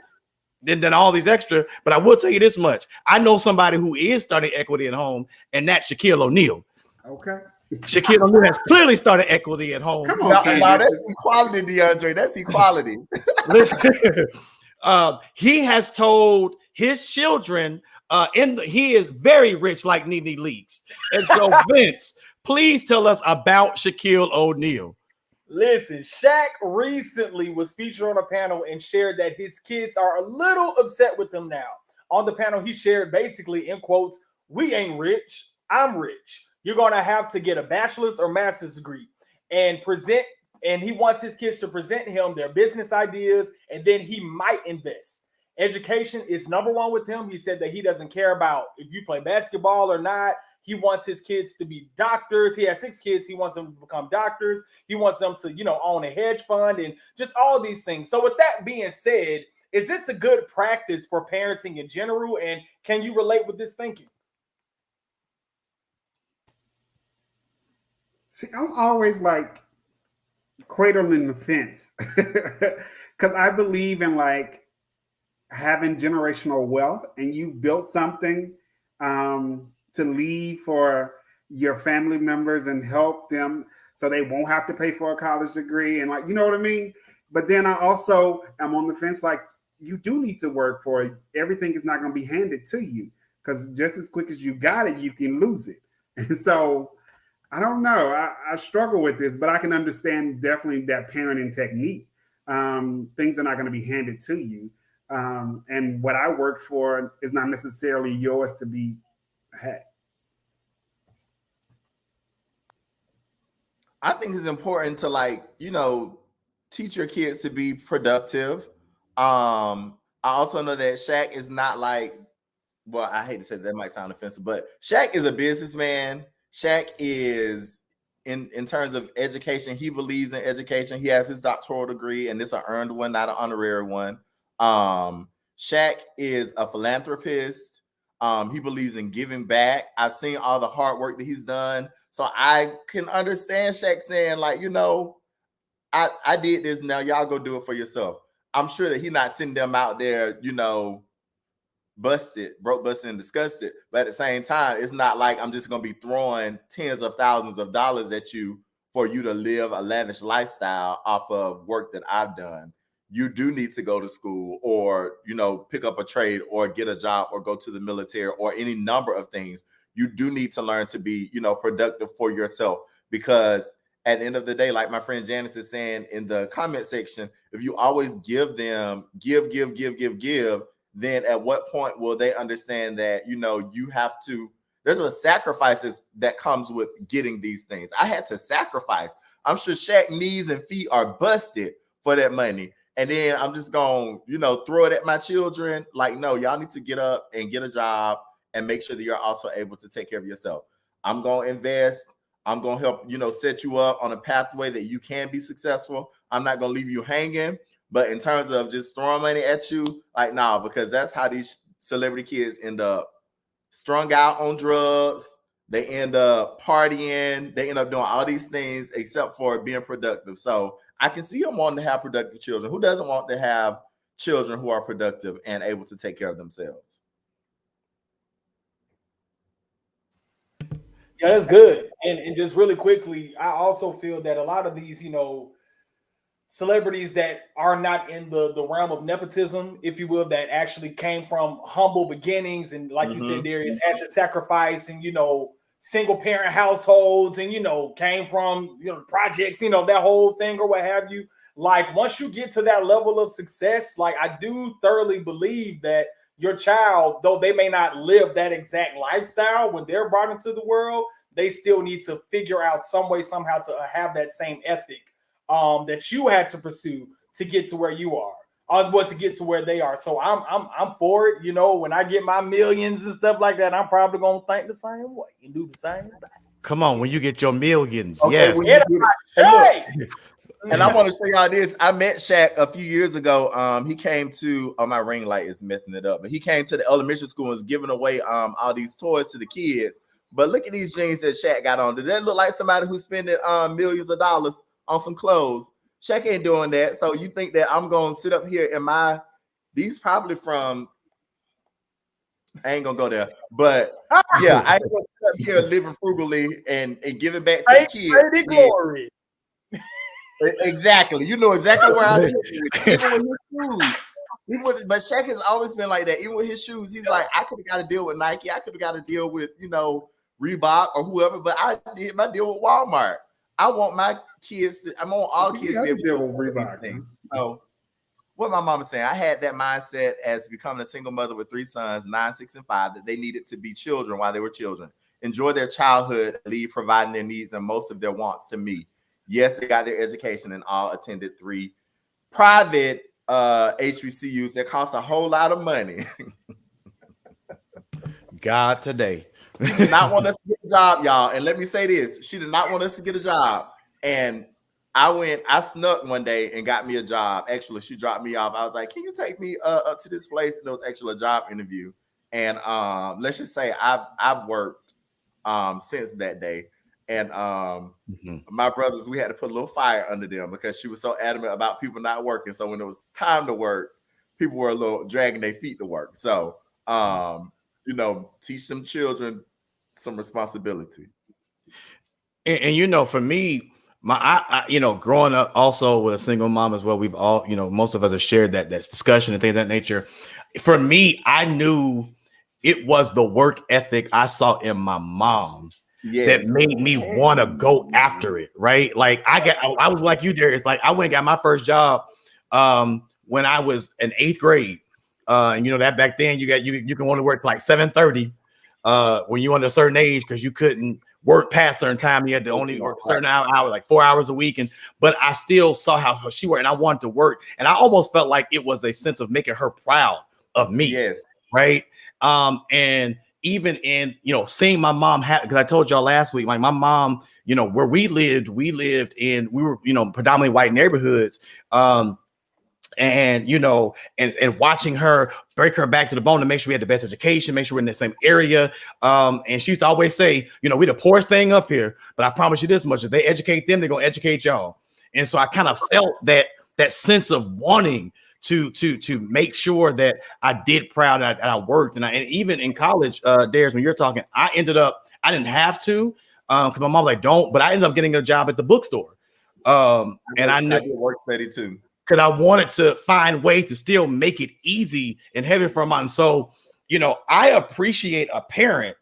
then all these extra. But I will tell you this much. I know somebody who is starting equity at home, and that's Shaquille O'Neal. Okay. Shaquille O'Neal has clearly started equity at home.
Come on, now that's equality, DeAndre. That's equality.
He has told his children, he is very rich, like Nene Leakes. And so, Vince, please tell us about Shaquille O'Neal.
Listen, Shaq recently was featured on a panel and shared that his kids are a little upset with him now. On the panel, he shared basically, in quotes, "We ain't rich, I'm rich. You're going to have to get a bachelor's or master's degree and present." And he wants his kids to present him their business ideas, and then he might invest. Education is number one with him. He said that he doesn't care about if you play basketball or not. He wants his kids to be doctors. He has 6 kids. He wants them to become doctors. He wants them to, own a hedge fund and just all these things. So with that being said, is this a good practice for parenting in general? And can you relate with this thinking?
See, I'm always like cradling the fence because I believe in like having generational wealth, and you built something to leave for your family members and help them so they won't have to pay for a college degree, and like, you know what I mean? But then I also am on the fence, like, you do need to work for it. Everything is not going to be handed to you, because just as quick as you got it, you can lose it. And so I don't know. I struggle with this, but I can understand definitely that parenting technique. Things are not going to be handed to you. And what I work for is not necessarily yours to be had.
I think it's important to teach your kids to be productive. I also know that Shaq is not I hate to say that might sound offensive, but Shaq is a businessman. Shaq is in terms of education, he believes in education. He has his doctoral degree, and it's an earned one, not an honorary one. Shaq is a philanthropist. He believes in giving back. I've seen all the hard work that he's done. So I can understand Shaq saying, I did this, now y'all go do it for yourself. I'm sure that he's not sending them out there, broke, busted, and disgusted. But at the same time, it's not like I'm just going to be throwing tens of thousands of dollars at you for you to live a lavish lifestyle off of work that I've done. You do need to go to school or, pick up a trade or get a job or go to the military or any number of things. you do need to learn to be, productive for yourself, because at the end of the day, like my friend Janice is saying in the comment section, if you always give them give, then at what point will they understand that, you have to, there's a sacrifices that comes with getting these things. I had to sacrifice. I'm sure Shaq knees and feet are busted for that money. And then I'm just going to, throw it at my children. Like, no, y'all need to get up and get a job and make sure that you're also able to take care of yourself. I'm going to invest. I'm going to help, set you up on a pathway that you can be successful. I'm not going to leave you hanging. But in terms of just throwing money at you, like, nah, because that's how these celebrity kids end up strung out on drugs. They end up partying. They end up doing all these things except for being productive. So I can see him wanting to have productive children. Who doesn't want to have children who are productive and able to take care of themselves?
Yeah, that's good. And just really quickly, I also feel that a lot of these, celebrities that are not in the realm of nepotism, if you will, that actually came from humble beginnings, and like you said, Darius, had to sacrifice, and single parent households, and came from projects, that whole thing or what have you. Like, once you get to that level of success, like, I do thoroughly believe that your child, though they may not live that exact lifestyle when they're brought into the world, they still need to figure out some way, somehow, to have that same ethic that you had to pursue to get to where you are, to get to where they are. So I'm for it. When I get my millions and stuff like that, I'm probably gonna think the same way and do the same thing.
Come on, when you get your millions,
okay,
yes.
And I want to show y'all this. I met Shaq a few years ago. He came to, my ring light is messing it up, but he came to the elementary school and was giving away all these toys to the kids. But look at these jeans that Shaq got on. Does that look like somebody who's spending millions of dollars on some clothes? Shaq ain't doing that. So you think that I'm gonna sit up here in these probably from, I ain't gonna go there, but yeah, I ain't gonna sit up here living frugally and giving back to the kids.
Glory.
Exactly. You know exactly where I sit. Even with his shoes. But Shaq has always been like that. Even with his shoes, he's like, I could have got to deal with Nike. I could have got to deal with, Reebok or whoever, but I did my deal with Walmart. I want my kids I want all kids to be able to deal with Reebok things. So what my mama saying, I had that mindset as becoming a single mother with 3 sons, 9, 6, and 5, that they needed to be children while they were children. Enjoy their childhood, leave providing their needs and most of their wants to me. Yes, they got their education and all attended 3 private HBCUs that cost a whole lot of money.
God today.
She did not want us to get a job, y'all. And let me say this. She did not want us to get a job. And I snuck one day and got me a job. Actually, she dropped me off. I was like, can you take me up to this place? And it was actually a job interview. And let's just say I've worked since that day. And my brothers, we had to put a little fire under them because she was so adamant about people not working. So when it was time to work, people were a little dragging their feet to work. So, teach them children some responsibility.
And for me, growing up also with a single mom as well, we've all, most of us have shared that discussion and things of that nature. For me, I knew it was the work ethic I saw in my mom. Yes. That made me want to go after it, right? Like I was like you, Darius. Like I went and got my first job when I was in 8th grade. And that back then you can only work like 7:30 when you under a certain age because you couldn't work past certain time. You had to only work a certain hour, like 4 hours a week. But I still saw how she worked, and I wanted to work, and I almost felt like it was a sense of making her proud of me. Yes, right. And even in, seeing my mom because I told y'all last week, like my mom, where we lived in, we were, predominantly white neighborhoods. And watching her break her back to the bone to make sure we had the best education, make sure we're in the same area. And she used to always say, we the poorest thing up here, but I promise you this much, if they educate them, they're going to educate y'all. And so I kind of felt that sense of wanting to make sure that I did proud and I worked. And even in college, Darius, when you're talking, I didn't have to, because my mom was like, don't, but I ended up getting a job at the bookstore. And I knew I did
work steady too,
because I wanted to find ways to still make it easy and heavy for mine. So, I appreciate a parent,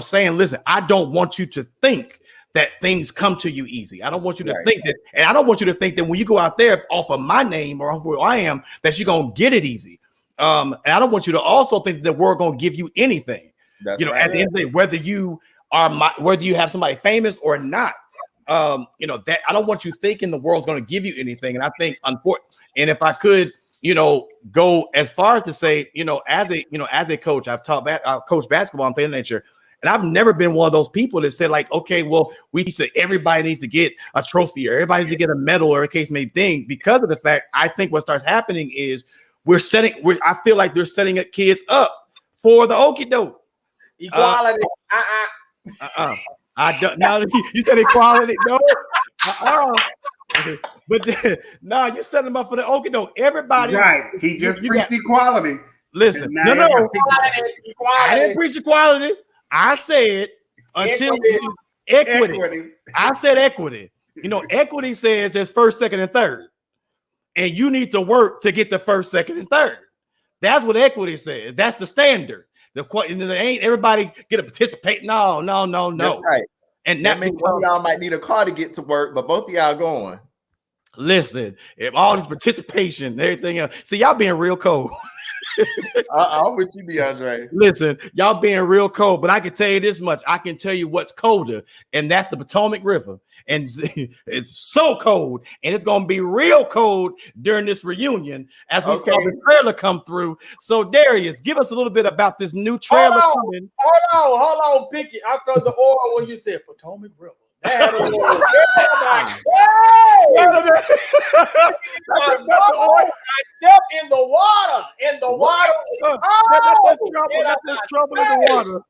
saying, listen, I don't want you to think that things come to you easy. I don't want you to think that, and I don't want you to think that when you go out there off of my name or off of who I am, that you're going to get it easy. And I don't want you to also think that we're going to give you anything. At the end of the day, whether you have somebody famous or not, that I don't want you thinking the world's going to give you anything. And I think, and if I could, go as far as to say, as a coach, I've coached basketball and things of that nature. And I've never been one of those people that said, like, okay, well, we said everybody needs to get a trophy or everybody needs to get a medal or a case may thing, because of the fact I think what starts happening is I feel like they're setting kids up for the okie doke.
Equality.
I don't know. You said equality. No. But no, you're setting them up for the okie doke. Everybody.
Right. He just preached equality.
Listen. No. Equality. I didn't preach equality. I said until equity. I said equity. Equity says there's first, second, and third. And you need to work to get the first, second, and third. That's what equity says. That's the standard. Ain't everybody get to participate. No.
That's right.
And
that means one of y'all might need a car to get to work, but both of y'all going.
Listen, if all this participation and everything else, see, y'all being real cold.
I'm with you, DeAndre.
Listen, y'all being real cold, but I can tell you this much. I can tell you what's colder, and that's the Potomac River. And it's so cold, and it's going to be real cold during this reunion as we saw the trailer come through. So, Darius, give us a little bit about this new trailer coming.
Hold on, Picky. I felt the oil when you said Potomac River. That had a little I stepped in the water.
That's trouble in the water.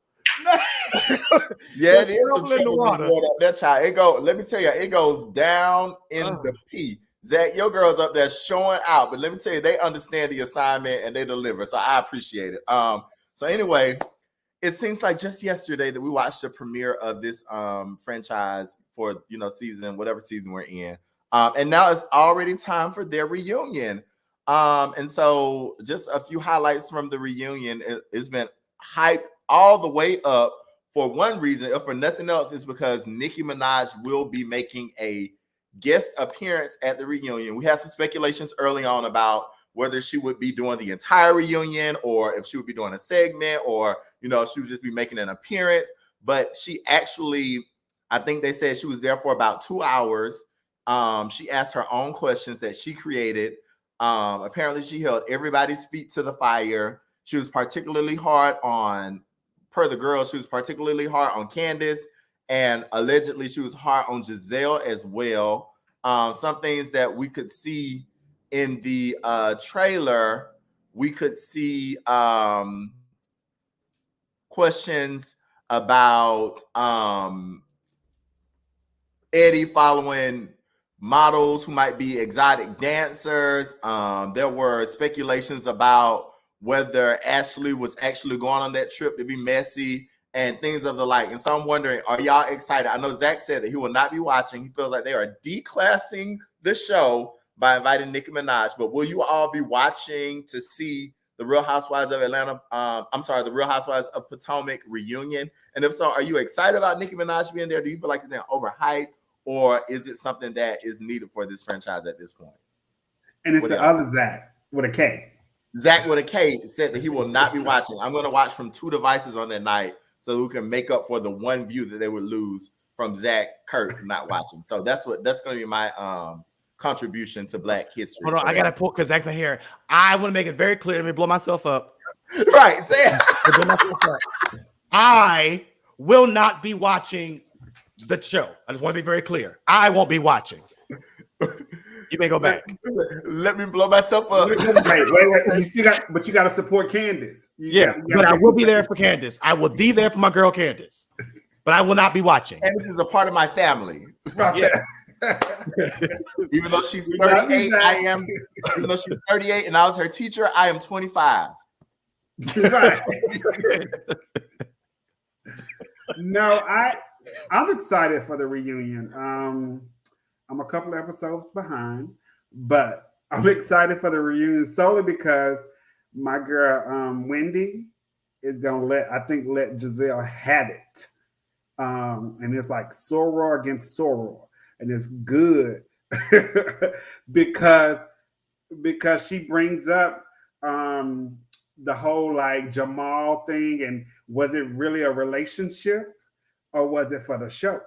Yeah, it is some trouble in the water. That child, let me tell you, it goes down in the pee. Zach, your girls up there showing out, but let me tell you, they understand the assignment and they deliver. So I appreciate it. So anyway, it seems like just yesterday that we watched the premiere of this franchise for whatever season we're in. And now it's already time for their reunion. And so just a few highlights from the reunion. It's been hyped all the way up for one reason, if for nothing else, is because Nicki Minaj will be making a guest appearance at the reunion. We had some speculations early on about whether she would be doing the entire reunion or if she would be doing a segment or, if she would just be making an appearance. But she actually, I think they said she was there for about 2 hours. She asked her own questions that she created. Apparently she held everybody's feet to the fire. She was particularly hard on, per the girls, she was particularly hard on Candace, and allegedly she was hard on Giselle as well. Some things that we could see in the trailer, we could see questions about Eddie following models who might be exotic dancers. There were speculations about whether Ashley was actually going on that trip to be messy and things of the like. And so I'm wondering, are y'all excited? I know Zach said that he will not be watching. He feels like they are declassing the show by inviting Nicki Minaj. But will you all be watching to see the Real Housewives of the Real Housewives of Potomac reunion? And if so, are you excited about Nicki Minaj being there? Do you feel like they're overhyped, or is it something that is needed for this franchise at this point?
And it's the other Zach with a K.
Zach with a K said that he will not be watching. I'm going to watch from 2 devices on that night so that we can make up for the one view that they would lose from Zach Kirk not watching. So that's going to be my contribution to Black history.
Hold on, I got to pull because Zach here. I want to make it very clear. Let me blow myself up.
Right, say it.
I will not be watching the show. I just want to be very clear. I won't be watching. You may go back.
Let me blow myself up.
Wait. You got to support Candace.
But I will be there for Candace. I will be there for my girl Candace. But I will not be watching.
Candace is a part of my family.
Yeah.
Even though she's 38, even though she's 38 and I was her teacher, I am 25.
Right. No, I'm excited for the reunion. I'm a couple episodes behind, but I'm excited for the reunion solely because my girl Wendy is gonna let Giselle have it. And it's like soror against soror, and it's good because she brings up the whole like Jamal thing, and was it really a relationship or was it for the show?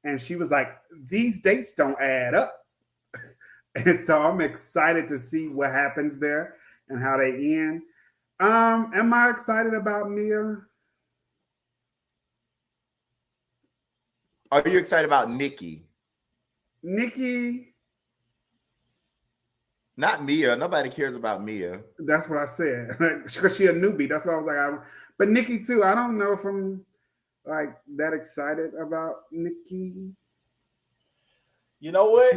And she was like, these dates don't add up. And so I'm excited to see what happens there and how they end. Am I excited about Mia?
Are you excited about Nikki?
Nikki.
Not Mia. Nobody cares about Mia.
That's what I said. Because she a newbie. That's why I was like, but Nikki too. I don't know if I'm like that excited about Nikki.
You know what?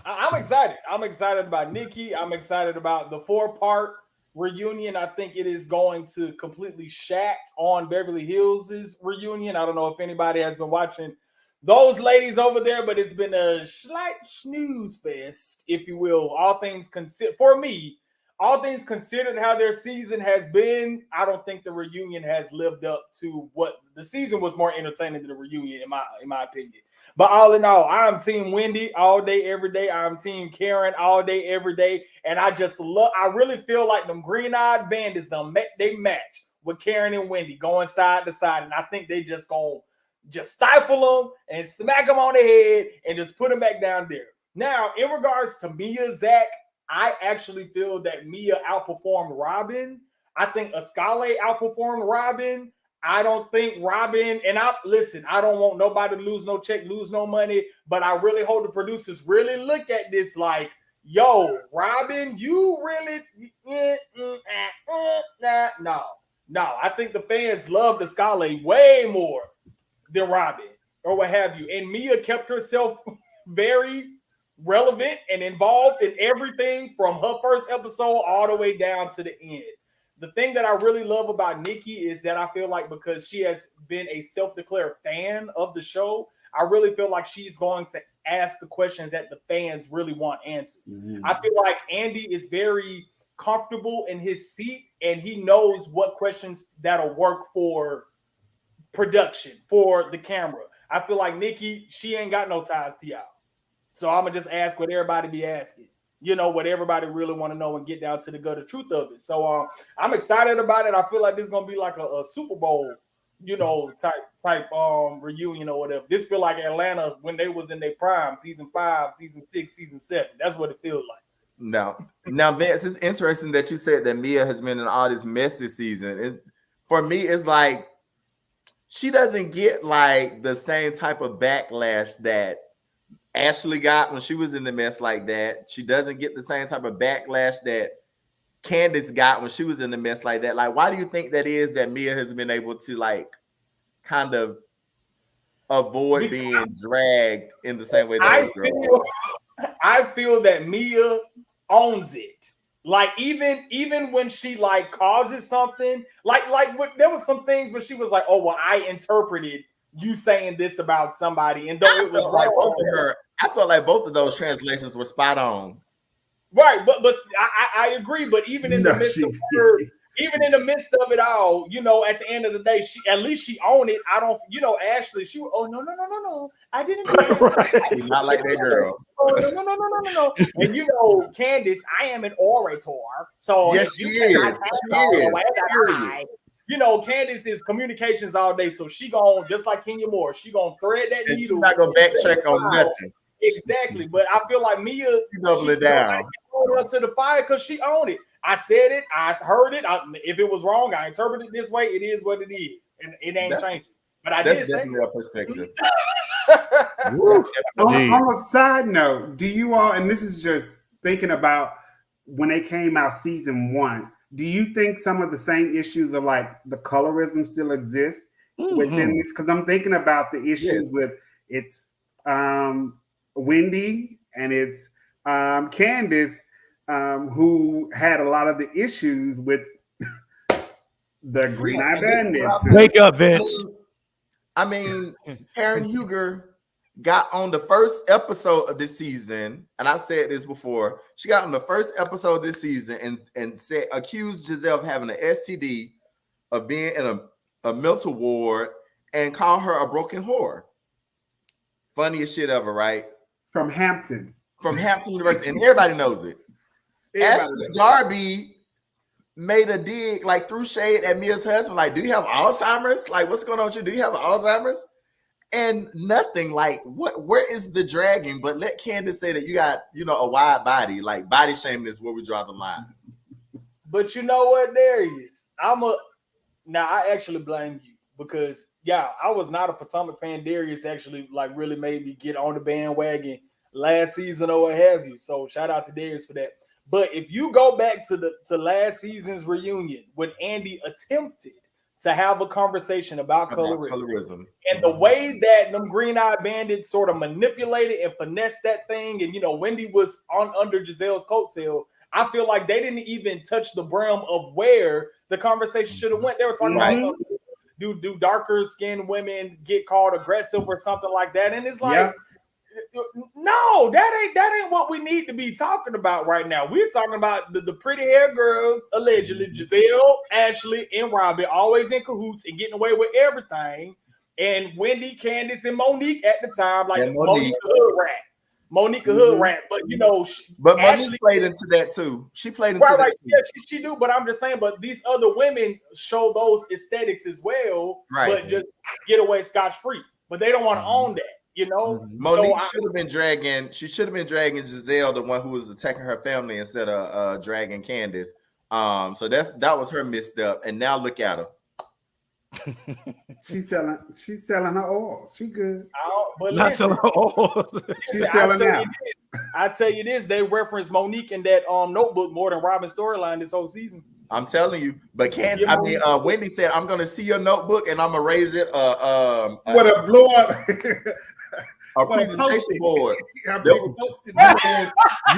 I'm excited. I'm excited about Nikki. I'm excited about the 4-part reunion. I think it is going to completely Shaq on Beverly Hills' reunion. I don't know if anybody has been watching those ladies over there, but it's been a slight snooze fest, if you will. All things considered, for me, all things considered, how their season has been, I don't think the reunion has lived up to what the season was. More entertaining than the reunion, in my opinion. But all in all, I'm Team Wendy all day, every day. I'm Team Karen all day, every day. And I really feel like them green-eyed bandits, they match with Karen and Wendy going side to side. And I think they just going to just stifle them and smack them on the head and just put them back down there. Now, in regards to Mia, Zach, I actually feel that Mia outperformed Robin. I think Ascale outperformed Robin. I don't think Robin, and I don't want nobody to lose no check, lose no money, but I really hope the producers really look at this like, yo, Robin, you really, no. I think the fans loved Ascale way more than Robin or what have you. And Mia kept herself very relevant and involved in everything from her first episode all the way down to the end. The thing that I really love about Nikki is that I feel like because she has been a self-declared fan of the show, I really feel like she's going to ask the questions that the fans really want answered. Mm-hmm. I feel like Andy is very comfortable in his seat and he knows what questions that'll work for production, for the camera. I feel like Nikki, she ain't got no ties to y'all. So I'm going to just ask what everybody be asking. You know, what everybody really want to know and get down to the gutter truth of it. So I'm excited about it. I feel like this is going to be like a Super Bowl, you know, type reunion or whatever. This feel like Atlanta when they was in their prime, season 5, season 6, season 7. That's what it feels like.
Now, Vince, it's interesting that you said that Mia has been in all this mess this season. For me, it's like she doesn't get like the same type of backlash that Ashley got when she was in the mess like that. She doesn't get the same type of backlash that Candace got when she was in the mess like that. Like, why do you think that is that Mia has been able to like kind of avoid being dragged in the same way that
I feel that Mia owns it. Like even when she like causes something, like there was some things where she was like, oh well, I interpreted you saying this about somebody, and though it was like
I felt like both of those translations were spot on.
Right, but I agree. But even in the midst of her, even in the midst of it all, you know, at the end of the day, she owned it. I don't, you know, Ashley, she, oh no, I didn't mean
She's not like that girl.
Oh, no. And you know, Candace, I am an orator, so
yes, she is.
You know, Candace is communications all day, so she gonna, just like Kenya Moore, she gonna thread that needle.
She's not gonna back check on nothing.
Exactly, but I feel like Mia,
she double it down
to the fire because she owned it. I said it, I heard it. If it was wrong, I interpreted it this way. It is what it is, and it ain't changing. But I did say
definitely a perspective.
On a side note, do you all, and this is just thinking about when they came out season 1, do you think some of the same issues of like the colorism still exist within this? Because I'm thinking about the issues with it's Wendy and it's Candace, who had a lot of the issues with the Green Eye Bandits.
Wake up, Vince.
I mean, Karen Huger got on the first episode of this season, and I've said this before. She got on the first episode of this season and accused Giselle of having an STD of being in a mental ward and call her a broken whore. Funniest shit ever, right?
From Hampton
University, and everybody knows it. Ashley Darby made a dig, like threw shade at Mia's husband, like, do you have Alzheimer's? Like, what's going on with you? Do you have Alzheimer's? And nothing, like, where is the dragging? But let Candace say that you got, a wide body. Like, body shaming is where we draw the line.
But you know what, Darius? Now I actually blame you because I was not a Potomac fan. Darius actually like really made me get on the bandwagon last season or what have you. So shout out to Darius for that. But if you go back to last season's reunion when Andy attempted to have a conversation about colorism, and the way that them green-eyed bandits sort of manipulated and finessed that thing, and Wendy was under Giselle's coattail, I feel like they didn't even touch the brim of where the conversation should have went. They were talking about something. Do darker skinned women get called aggressive or something like that? And it's like, no, that ain't what we need to be talking about right now. We're talking about the pretty hair girl, allegedly Giselle, Ashley, and Robin, always in cahoots and getting away with everything. And Wendy, Candace, and Monique at the time, like Monique Hood Rat. But
but Monique
Ashley
played into that too. She played into that too.
Yeah, she do. But I'm just saying. But these other women show those aesthetics as well, but just get away scotch free. But they don't want to own that.
Monique should have been dragging. She should have been dragging Giselle, the one who was attacking her family, instead of dragging Candace. So that was her misstep. And now look at her.
She's selling her oils. She good.
But
not selling her oils.
She's selling out.
I tell you this, they reference Monique in that Notebook more than Robin's storyline this whole season.
I'm telling you, but Wendy said, "I'm going to see your notebook and I'm going to raise it
with a blow up."
A presentation board.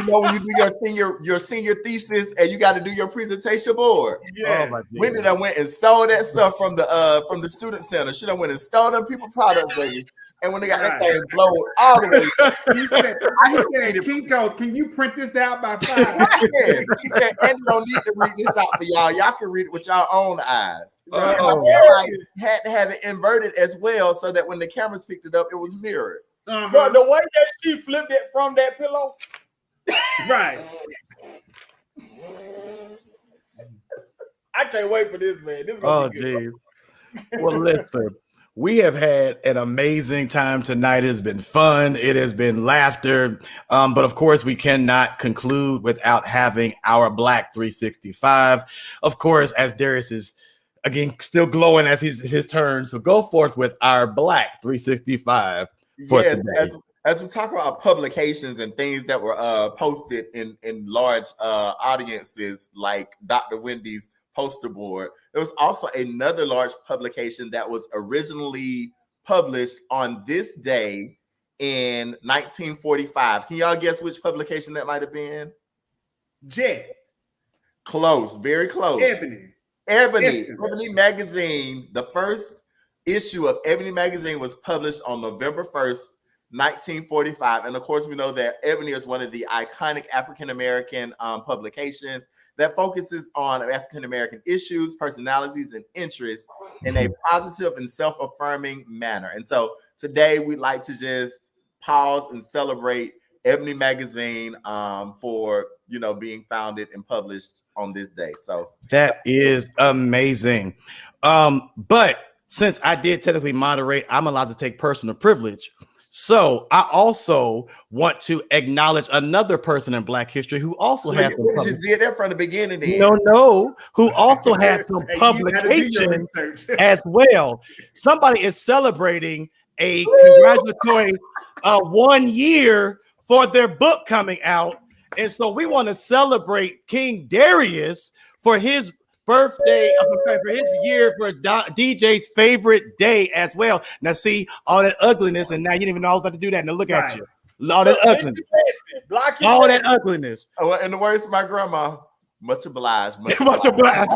When you do your senior thesis and you got to do your presentation board.
Yes.
Wendy done went and stole that stuff from the student center. She done went and stole them people products, baby. And when they got that thing blown all the way,
he said, Kinko's, can you print this out by 5?
She said, Andy don't need to read this out for y'all. Y'all can read it with y'all own eyes. Had to have it inverted as well so that when the cameras picked it up, it was mirrored.
But the way that she flipped it from that pillow,
right?
I can't wait for this, man. This is gonna be good.
Well, listen, we have had an amazing time tonight. It has been fun. It has been laughter. But of course, we cannot conclude without having our Black 365. Of course, as Darius is again still glowing as his turn. So go forth with our Black 365.
As we talk about publications and things that were posted in large audiences, like Dr. Wendy's poster board, there was also another large publication that was originally published on this day in 1945. Can y'all guess which publication that might have been?
Jet.
Close, very close.
Ebony
magazine. The first issue of Ebony magazine was published on November 1st, 1945. And of course, we know that Ebony is one of the iconic African-American publications that focuses on African-American issues, personalities, and interests in a positive and self-affirming manner. And so today we'd like to just pause and celebrate Ebony magazine for being founded and published on this day. So
that is amazing. But since I did technically moderate, I'm allowed to take personal privilege. So I also want to acknowledge another person in Black history who also has some
just did that from the beginning.
Who also has some publications as well. Somebody is celebrating a congratulatory 1 year for their book coming out. And so we want to celebrate King Darius for his birthday, for his year, for DJ's favorite day as well. Now, see all that ugliness, and now you didn't even know I was about to do that. Now look at you, all that ugliness, all that ugliness.
Oh, and the words of my grandma, Much obliged.
Much obliged.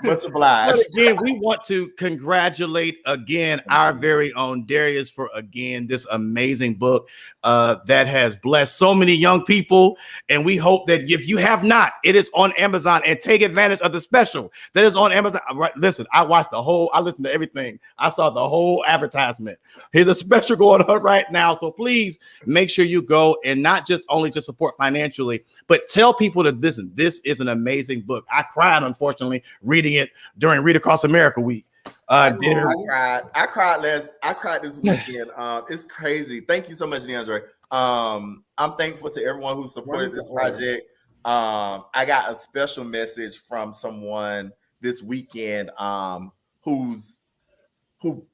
Much obliged.
But again, we want to congratulate again our very own Darius for again this amazing book that has blessed so many young people. And we hope that if you have not, it is on Amazon, and take advantage of the special that is on Amazon. Right, listen, I listened to everything. I saw the whole advertisement. Here's a special going on right now. So please make sure you go, and not just only to support financially, but tell people to listen. This is an amazing book. I cried, unfortunately, reading it during Read Across America week.
I cried this weekend. It's crazy. Thank you so much, DeAndre. I'm thankful to everyone who supported this project. I got a special message from someone this weekend who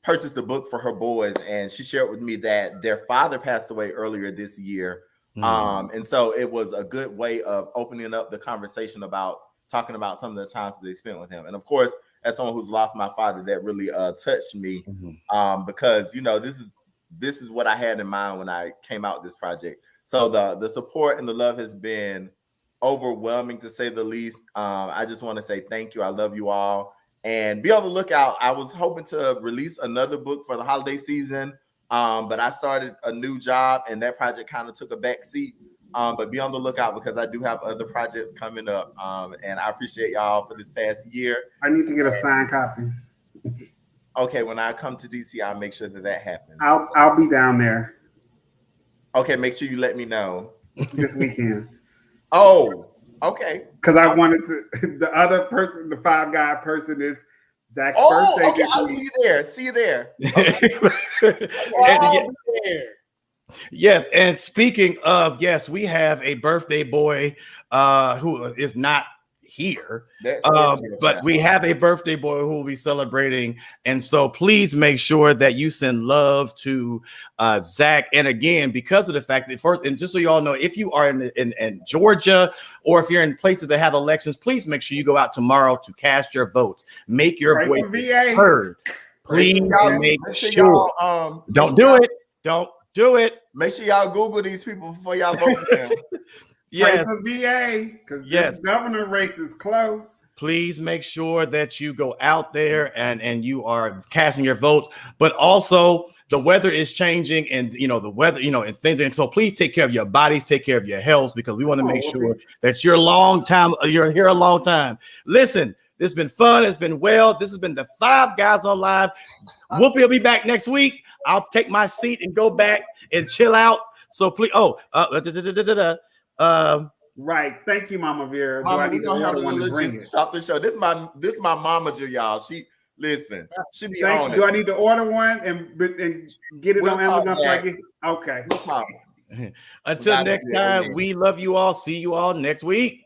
purchased a book for her boys, and she shared with me that their father passed away earlier this year. And so it was a good way of opening up the conversation about talking about some of the times that they spent with him. And of course, as someone who's lost my father, that really touched me because, you know, this is what I had in mind when I came out with this project. So the support and the love has been overwhelming, to say the least. I just want to say thank you. I love you all, and be on the lookout. I was hoping to release another book for the holiday season, but I started a new job, and that project kind of took a back seat. But be on the lookout, because I do have other projects coming up. And I appreciate y'all for this past year.
I need to get a signed copy.
Okay, when I come to DC, I'll make sure that happens.
I'll be down there.
Okay, make sure you let me know
this weekend.
Oh, okay.
Because I wanted to. The other person, the Five Guy person, is Zach's birthday.
Okay, I'll see you there. See you there.
Okay. Yes, and speaking of, yes, we have a birthday boy who is not here, but we have a birthday boy who will be celebrating, and so please make sure that you send love to Zach. And again, because of the fact that first, and just so you all know, if you are in Georgia, or if you're in places that have elections, please make sure you go out tomorrow to cast your votes. Make your voice heard. Please make sure. Don't do it. Don't do it.
Make sure y'all Google these people before y'all vote for them.
Pray for VA, because this governor race is close.
Please make sure that you go out there and you are casting your votes. But also, the weather is changing, and the weather, and things. And so please take care of your bodies, take care of your health, because we want to make sure that you're here a long time. Listen, this has been fun. It's been well. This has been the Five Guys on Live. Whoopi will be back next week. I'll take my seat and go back and chill out. So please,
right. Thank you, Mama Vera.
Mama, we gonna have to stop the show. This is my mama, y'all. She be on it.
Do I need to order one and get it on Amazon? Okay.
Until next time, we love you all. See you all next week.